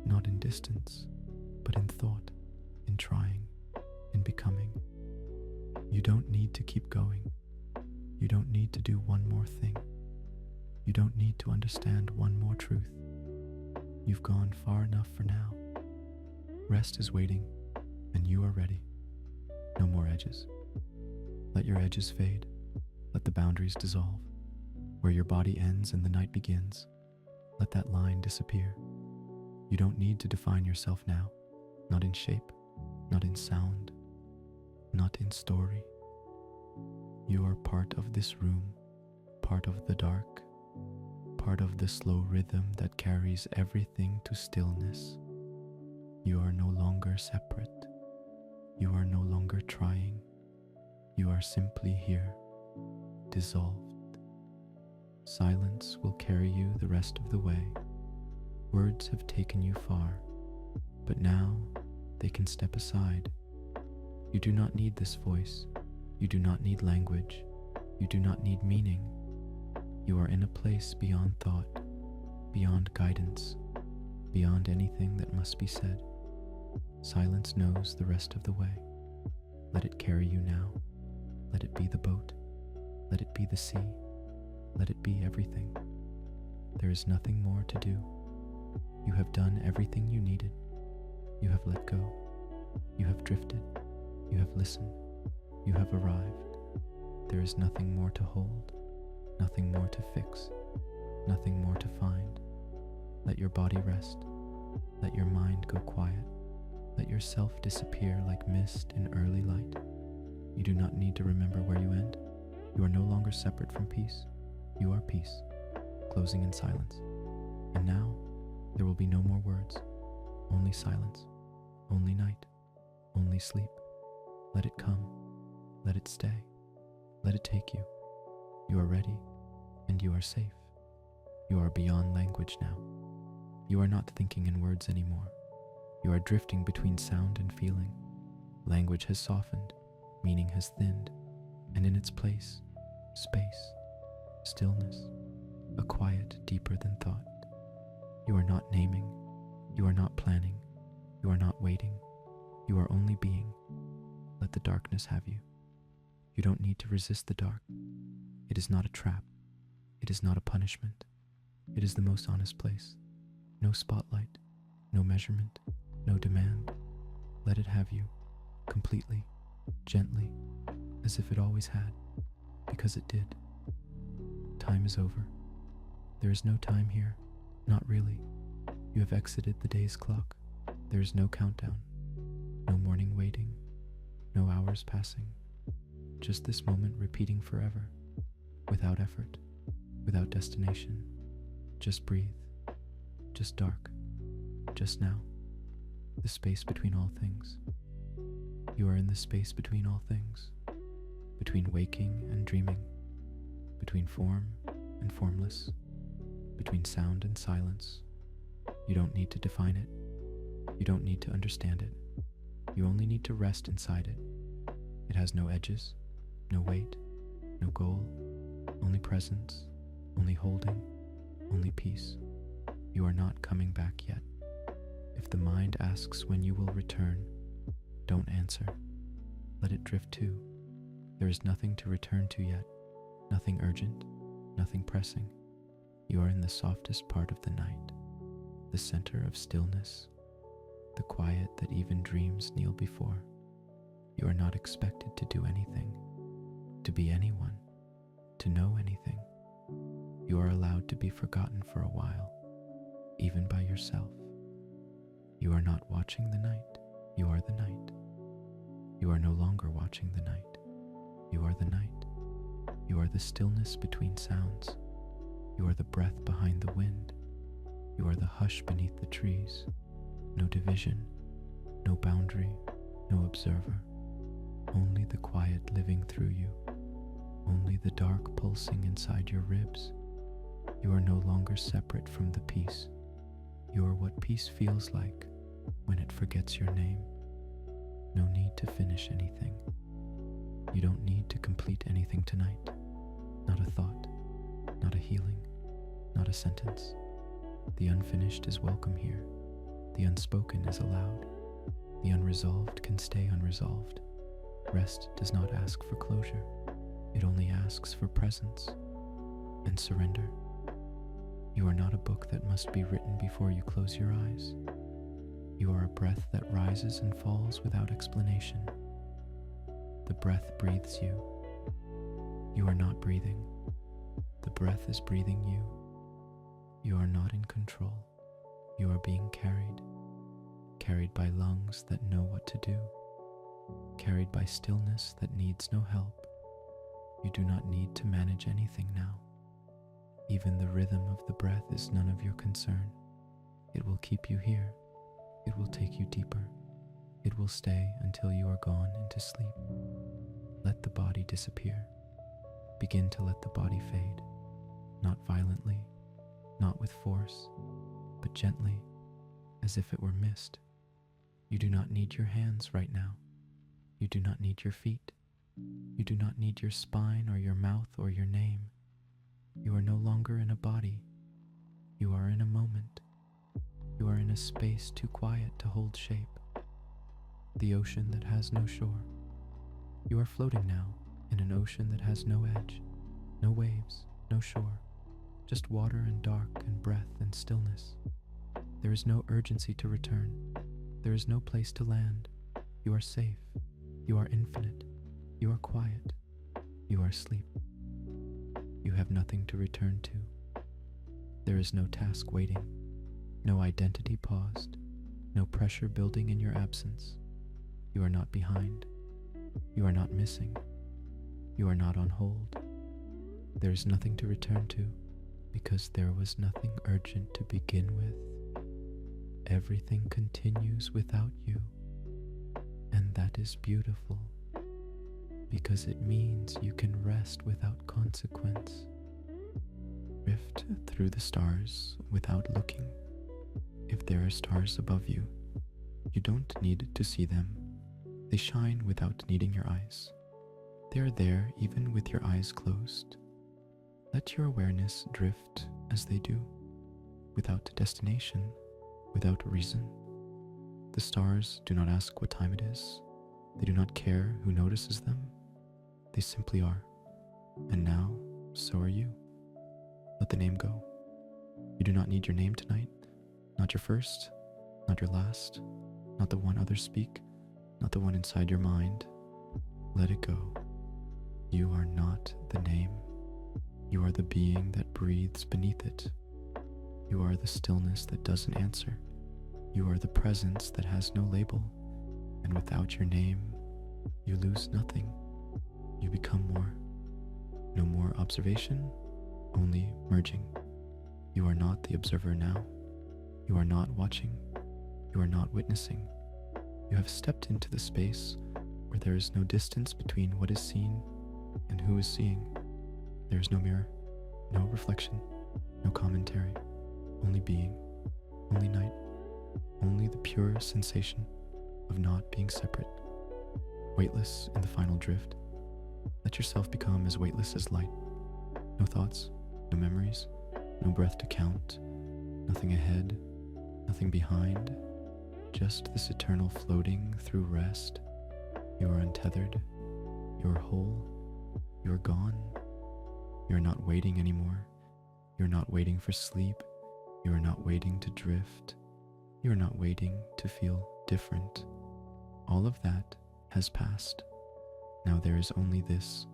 not in distance, but in thought, in trying, in becoming. You don't need to keep going. You don't need to do one more thing. You don't need to understand one more truth. You've gone far enough for now. Rest is waiting, and you are ready. No more edges. Let your edges fade. Let the boundaries dissolve. Where your body ends and the night begins, let that line disappear. You don't need to define yourself now, not in shape, not in sound, not in story. You are part of this room, part of the dark, part of the slow rhythm that carries everything to stillness. You are no longer separate. You are no longer trying. You are simply here, dissolved. Silence will carry you the rest of the way. Words have taken you far, but now they can step aside. You do not need this voice. You do not need language. You do not need meaning. You are in a place beyond thought, beyond guidance, beyond anything that must be said. Silence knows the rest of the way. Let it carry you now. Let it be the boat. Let it be the sea. Let it be everything. There is nothing more to do. You have done everything you needed. You have let go. You have drifted. You have listened. You have arrived. There is nothing more to hold, nothing more to fix, nothing more to find. Let your body rest. Let your mind go quiet. Let yourself disappear like mist in early light. You do not need to remember where you end. You are no longer separate from peace. You are peace, closing in silence. And now, there will be no more words, only silence, only night, only sleep. Let it come, let it stay, let it take you. You are ready, and you are safe. You are beyond language now. You are not thinking in words anymore. You are drifting between sound and feeling. Language has softened, meaning has thinned, and in its place, space, stillness, a quiet deeper than thought. You are not naming, you are not planning, you are not waiting, you are only being. Let the darkness have you. You don't need to resist the dark. It is not a trap. It is not a punishment. It is the most honest place. No spotlight, no measurement, no demand. Let it have you, completely, gently, as if it always had, because it did. Time is over. There is no time here, not really. You have exited the day's clock. There is no countdown, no morning waiting, no hours passing. Just this moment repeating forever, without effort, without destination. Just breathe, just dark, just now. The space between all things. You are in the space between all things, between waking and dreaming, between form and formless, between sound and silence. You don't need to define it. You don't need to understand it. You only need to rest inside it. It has no edges, no weight, no goal, only presence, only holding, only peace. You are not coming back yet. If the mind asks when you will return, don't answer. Let it drift too. There is nothing to return to yet, nothing urgent, nothing pressing. You are in the softest part of the night, the center of stillness, the quiet that even dreams kneel before. You are not expected to do anything, to be anyone, to know anything. You are allowed to be forgotten for a while, even by yourself. You are not watching the night, you are the night. You are no longer watching the night, you are the night. You are the stillness between sounds. You are the breath behind the wind. You are the hush beneath the trees. No division, no boundary, no observer. Only the quiet living through you. Only the dark pulsing inside your ribs. You are no longer separate from the peace. You are what peace feels like when it forgets your name. No need to finish anything. You don't need to complete anything tonight. Not a thought, not a healing, not a sentence. The unfinished is welcome here. The unspoken is allowed. The unresolved can stay unresolved. Rest does not ask for closure. It only asks for presence and surrender. You are not a book that must be written before you close your eyes. You are a breath that rises and falls without explanation. The breath breathes you. You are not breathing. The breath is breathing you. You are not in control. You are being carried by lungs that know what to do, carried by stillness that needs no help. You do not need to manage anything now. Even the rhythm of the breath is none of your concern. It will keep you here. It will take you deeper. It will stay until you are gone into sleep. Let the body disappear. Begin to let the body fade, not violently, not with force, but gently, as if it were mist. You do not need your hands right now. You do not need your feet. You do not need your spine or your mouth or your name. You are no longer in a body. You are in a moment. You are in a space too quiet to hold shape. The ocean that has no shore. You are floating now in an ocean that has no edge, no waves, no shore, just water and dark and breath and stillness. There is no urgency to return. There is no place to land. You are safe. You are infinite. You are quiet. You are asleep. You have nothing to return to. There is no task waiting, no identity paused, no pressure building in your absence. You are not behind. You are not missing. You are not on hold. There is nothing to return to because there was nothing urgent to begin with. Everything continues without you, and that is beautiful because it means you can rest without consequence. Drift through the stars without looking. If there are stars above you, you don't need to see them. They shine without needing your eyes. They are there even with your eyes closed. Let your awareness drift as they do, without destination, without reason. The stars do not ask what time it is. They do not care who notices them. They simply are. And now, so are you. Let the name go. You do not need your name tonight. Not your first, not your last, not the one others speak, not the one inside your mind. Let it go. You are not the name. You are the being that breathes beneath it. You are the stillness that doesn't answer. You are the presence that has no label. And without your name, you lose nothing. You become more. No more observation, only merging. You are not the observer now. You are not watching. You are not witnessing. You have stepped into the space where there is no distance between what is seen and who is seeing. There is no mirror, no reflection, no commentary, only being, only night, only the pure sensation of not being separate, weightless in the final drift. Let yourself become as weightless as light. No thoughts, no memories, no breath to count, nothing ahead, nothing behind, just this eternal floating through rest. You are untethered, you are whole, you are gone. You are not waiting anymore. You are not waiting for sleep. You are not waiting to drift. You are not waiting to feel different. All of that has passed. Now there is only this.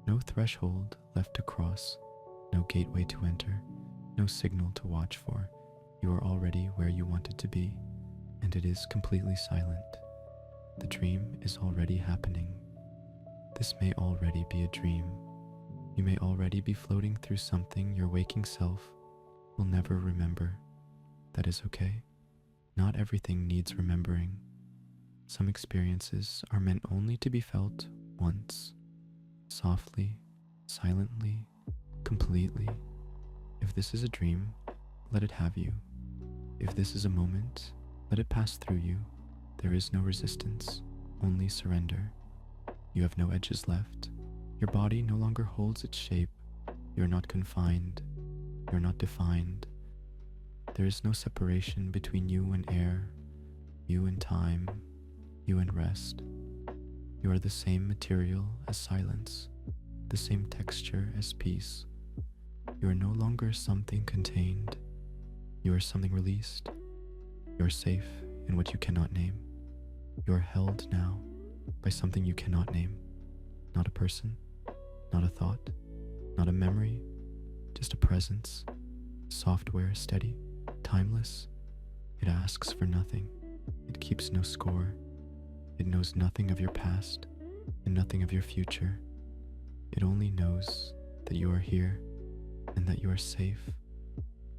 No threshold left to cross, no gateway to enter, no signal to watch for. You are already where you wanted to be, and it is completely silent. The dream is already happening. This may already be a dream. You may already be floating through something your waking self will never remember. That is okay. Not everything needs remembering. Some experiences are meant only to be felt once, softly, silently, completely. If this is a dream, let it have you. If this is a moment, let it pass through you. There is no resistance, only surrender. You have no edges left. Your body no longer holds its shape. You are not confined. You are not defined. There is no separation between you and air, you and time, you and rest. You are the same material as silence. the same texture as peace. You are no longer something contained. You are something released. You are safe in what you cannot name. You are held now by something you cannot name. Not a person, not a thought, not a memory, just a presence. Software, steady, timeless. It asks for nothing. It keeps no score. It knows nothing of your past and nothing of your future. It only knows that you are here and that you are safe.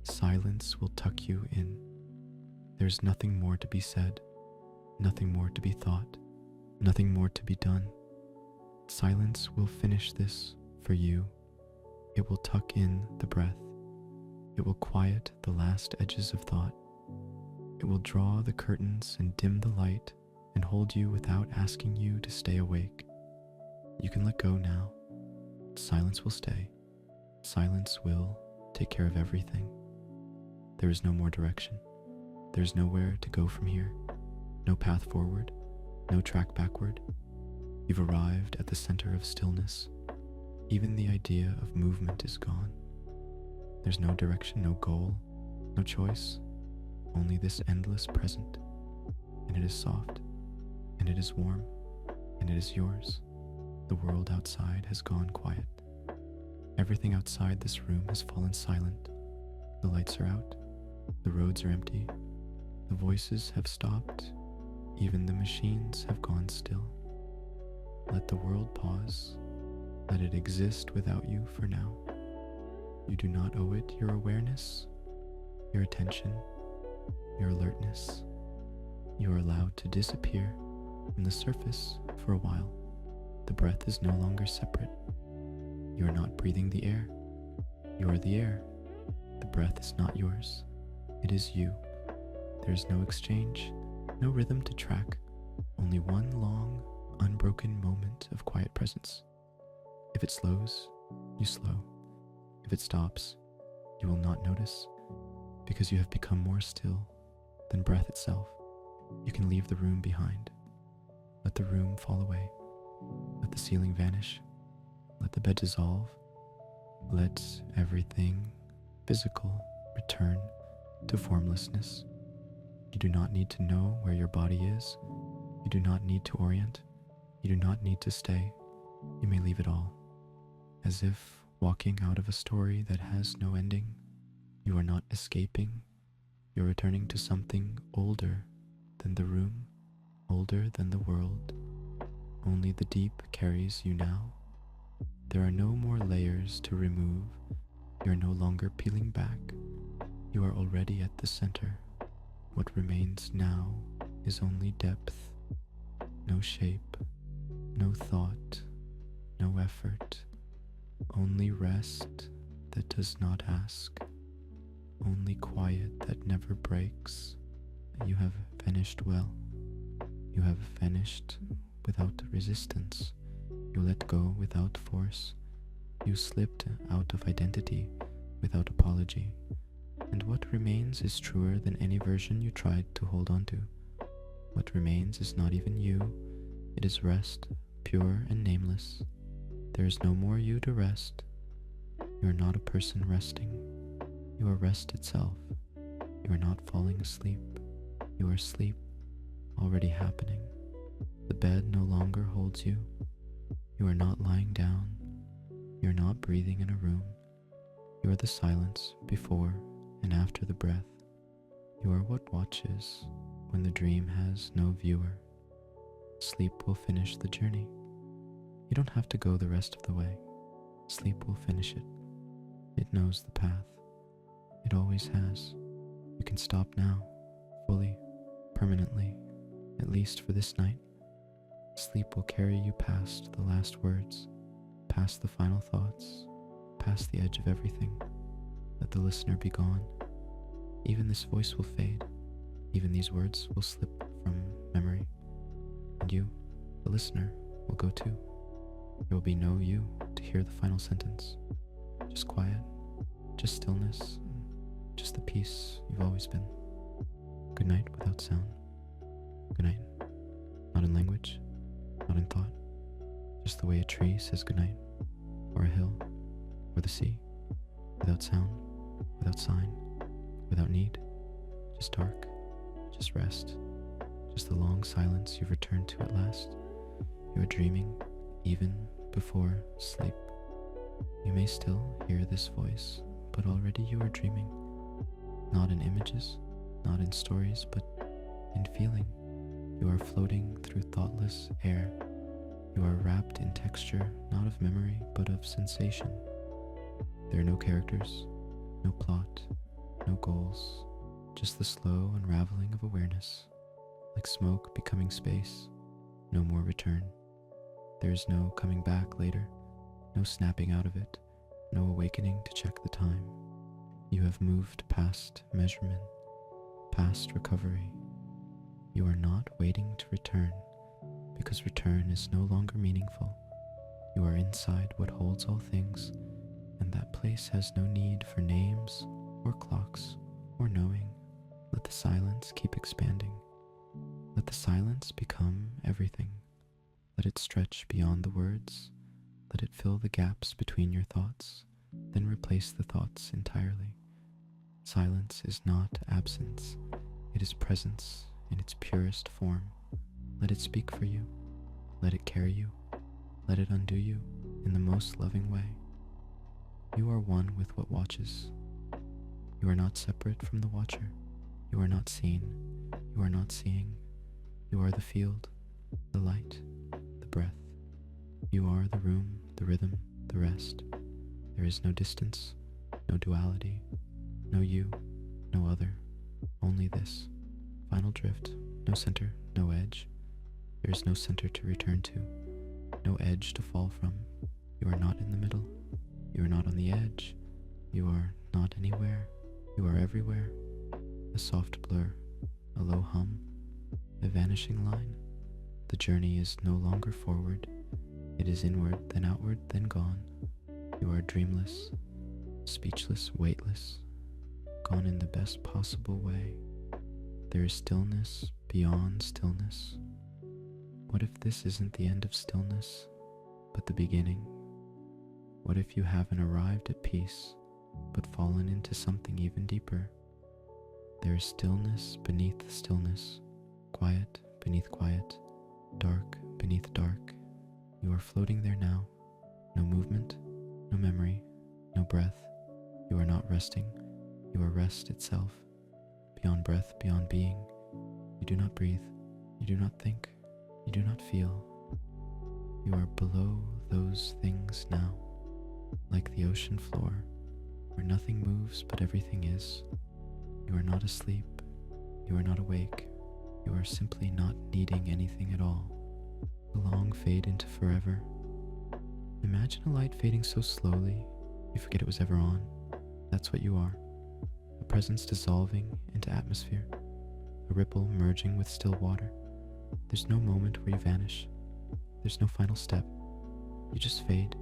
Silence will tuck you in. There is nothing more to be said, nothing more to be thought, nothing more to be done. Silence will finish this for you. It will tuck in the breath. It will quiet the last edges of thought. It will draw the curtains and dim the light and hold you without asking you to stay awake. You can let go now. Silence will stay. Silence will take care of everything. There is no more direction. There is nowhere to go from here. No path forward. No track backward. You've arrived at the center of stillness. Even the idea of movement is gone. There's no direction, no goal, no choice, only this endless present. And it is soft, and it is warm, and it is yours. The world outside has gone quiet. Everything outside this room has fallen silent. The lights are out, the roads are empty, the voices have stopped, even the machines have gone still. Let the world pause. Let it exist without you for now. You do not owe it your awareness, your attention, your alertness. You are allowed to disappear from the surface for a while. The breath is no longer separate. You are not breathing the air. You are the air. The breath is not yours. It is you. There is no exchange, no rhythm to track, only one long, unbroken moment of quiet presence. If it slows, you slow. If it stops, you will not notice, because you have become more still than breath itself. You can leave the room behind. Let the room fall away. Let the ceiling vanish. Let the bed dissolve. Let everything physical return to formlessness. You do not need to know where your body is. You do not need to orient. You do not need to stay. You may leave it all. As if walking out of a story that has no ending. You are not escaping. You're returning to something older than the room, older than the world. Only the deep carries you now. There are no more layers to remove. You are no longer peeling back. You are already at the center. What remains now is only depth, no shape, no thought, no effort. Only rest that does not ask, only quiet that never breaks. You have finished well. You have finished without resistance. You let go without force. You slipped out of identity without apology. And what remains is truer than any version you tried to hold on to. What remains is not even you. It is rest, pure and nameless. There is no more you to rest. You are not a person resting. You are rest itself. You are not falling asleep. You are sleep, already happening. The bed no longer holds you. You are not lying down. You are not breathing in a room. You are the silence before and after the breath. You are what watches when the dream has no viewer. Sleep will finish the journey. You don't have to go the rest of the way. Sleep will finish it. It knows the path. It always has. You can stop now, fully, permanently, at least for this night. Sleep will carry you past the last words, past the final thoughts, past the edge of everything. Let the listener be gone. Even this voice will fade. Even these words will slip from memory. And you, the listener, will go too. There will be no you to hear the final sentence. Just quiet, just stillness, just the peace you've always been. Good night without sound. Good night. Not in language, not in thought. Just the way a tree says good night. or a hill, or the sea, without sound, without sign, without need, just dark, just rest, just the long silence you've returned to at last. You are dreaming even before sleep. You may still hear this voice, but already you are dreaming, not in images, not in stories, but in feeling. You are floating through thoughtless air. You are wrapped in texture, not of memory, but of sensation. There are no characters, no plot, no goals, just the slow unraveling of awareness, like smoke becoming space, no more return. There is no coming back later, no snapping out of it, no awakening to check the time. You have moved past measurement, past recovery. You are not waiting to return, because return is no longer meaningful. You are inside what holds all things, and that place has no need for names or clocks or knowing. Let the silence keep expanding. Let the silence become everything. Let it stretch beyond the words. Let it fill the gaps between your thoughts, then replace the thoughts entirely. Silence is not absence. It is presence in its purest form. Let it speak for you. Let it carry you. Let it undo you in the most loving way. You are one with what watches. You are not separate from the watcher. You are not seen. You are not seeing. You are the field, the light, the breath. You are the room, the rhythm, the rest. There is no distance, no duality, no you, no other, only this. Final drift, no center, no edge. There is no center to return to, no edge to fall from. You are not in the middle. You are not on the edge. You are not anywhere. You are everywhere. A soft blur, a low hum, a vanishing line. The journey is no longer forward. It is inward, then outward, then gone. You are dreamless, speechless, weightless, gone in the best possible way. There is stillness beyond stillness. What if this isn't the end of stillness, but the beginning? What if you haven't arrived at peace, but fallen into something even deeper? There is stillness beneath stillness, quiet beneath quiet, dark beneath dark. You are floating there now. No movement, no memory, no breath. You are not resting. You are rest itself. Beyond breath, beyond being. You do not breathe. You do not think. You do not feel. You are below those things now, like the ocean floor, where nothing moves but everything is. You are not asleep. You are not awake. You are simply not needing anything at all. The long fade into forever. Imagine a light fading so slowly, you forget it was ever on. That's what you are. A presence dissolving into atmosphere. A ripple merging with still water. There's no moment where you vanish. There's no final step. You just fade,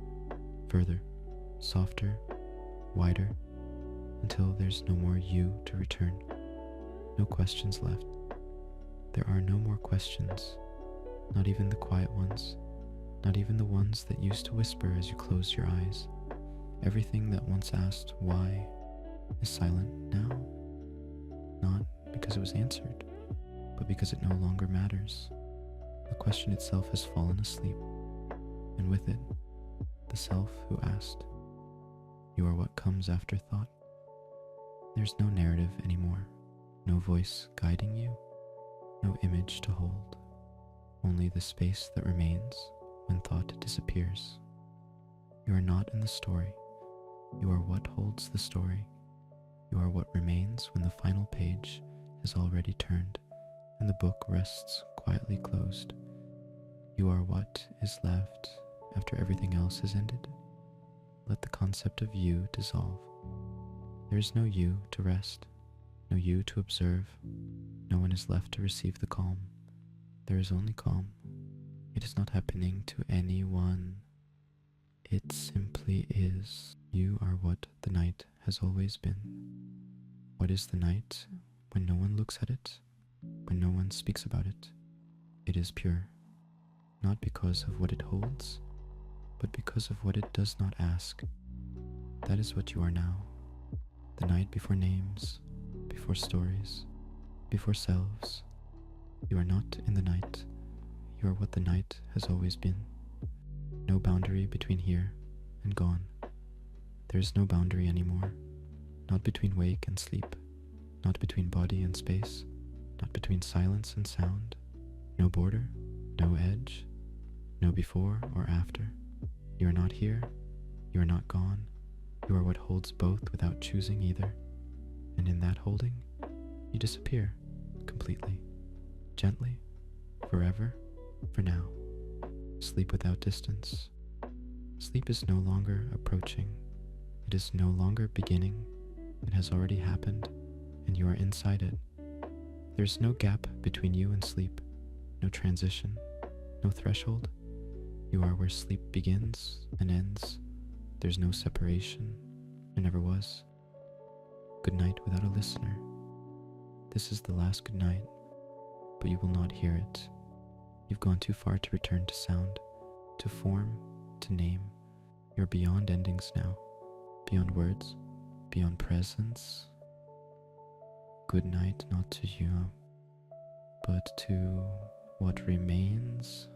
further, softer, wider, until there's no more you to return. No questions left. There are no more questions, not even the quiet ones, not even the ones that used to whisper as you closed your eyes. Everything that once asked why is silent now, not because it was answered, but because it no longer matters. The question itself has fallen asleep, and with it, the self who asked. You are what comes after thought. There's no narrative anymore, no voice guiding you, no image to hold, only the space that remains when thought disappears. You are not in the story. You are what holds the story. You are what remains when the final page is already turned and the book rests quietly closed. You are what is left after everything else has ended. Let the concept of you dissolve. There is no you to rest, no you to observe. No one is left to receive the calm. There is only calm. It is not happening to anyone. It simply is. You are what the night has always been. What is the night when no one looks at it, when no one speaks about it? It is pure, not because of what it holds, but because of what it does not ask. That is what you are now. The night before names, before stories, before selves. You are not in the night. You are what the night has always been. No boundary between here and gone. There is no boundary anymore. Not between wake and sleep. Not between body and space. Not between silence and sound. No border, no edge, no before or after. You are not here. You are not gone. You are what holds both without choosing either. And in that holding, you disappear completely, gently, forever, for now. Sleep without distance. Sleep is no longer approaching. It is no longer beginning. It has already happened, and you are inside it. There is no gap between you and sleep, no transition, no threshold. You are where sleep begins and ends. There's no separation. There never was. Good night without a listener. This is the last good night, but you will not hear it. You've gone too far to return to sound, to form, to name. You're beyond endings now, beyond words, beyond presence. Good night not to you, but to what remains.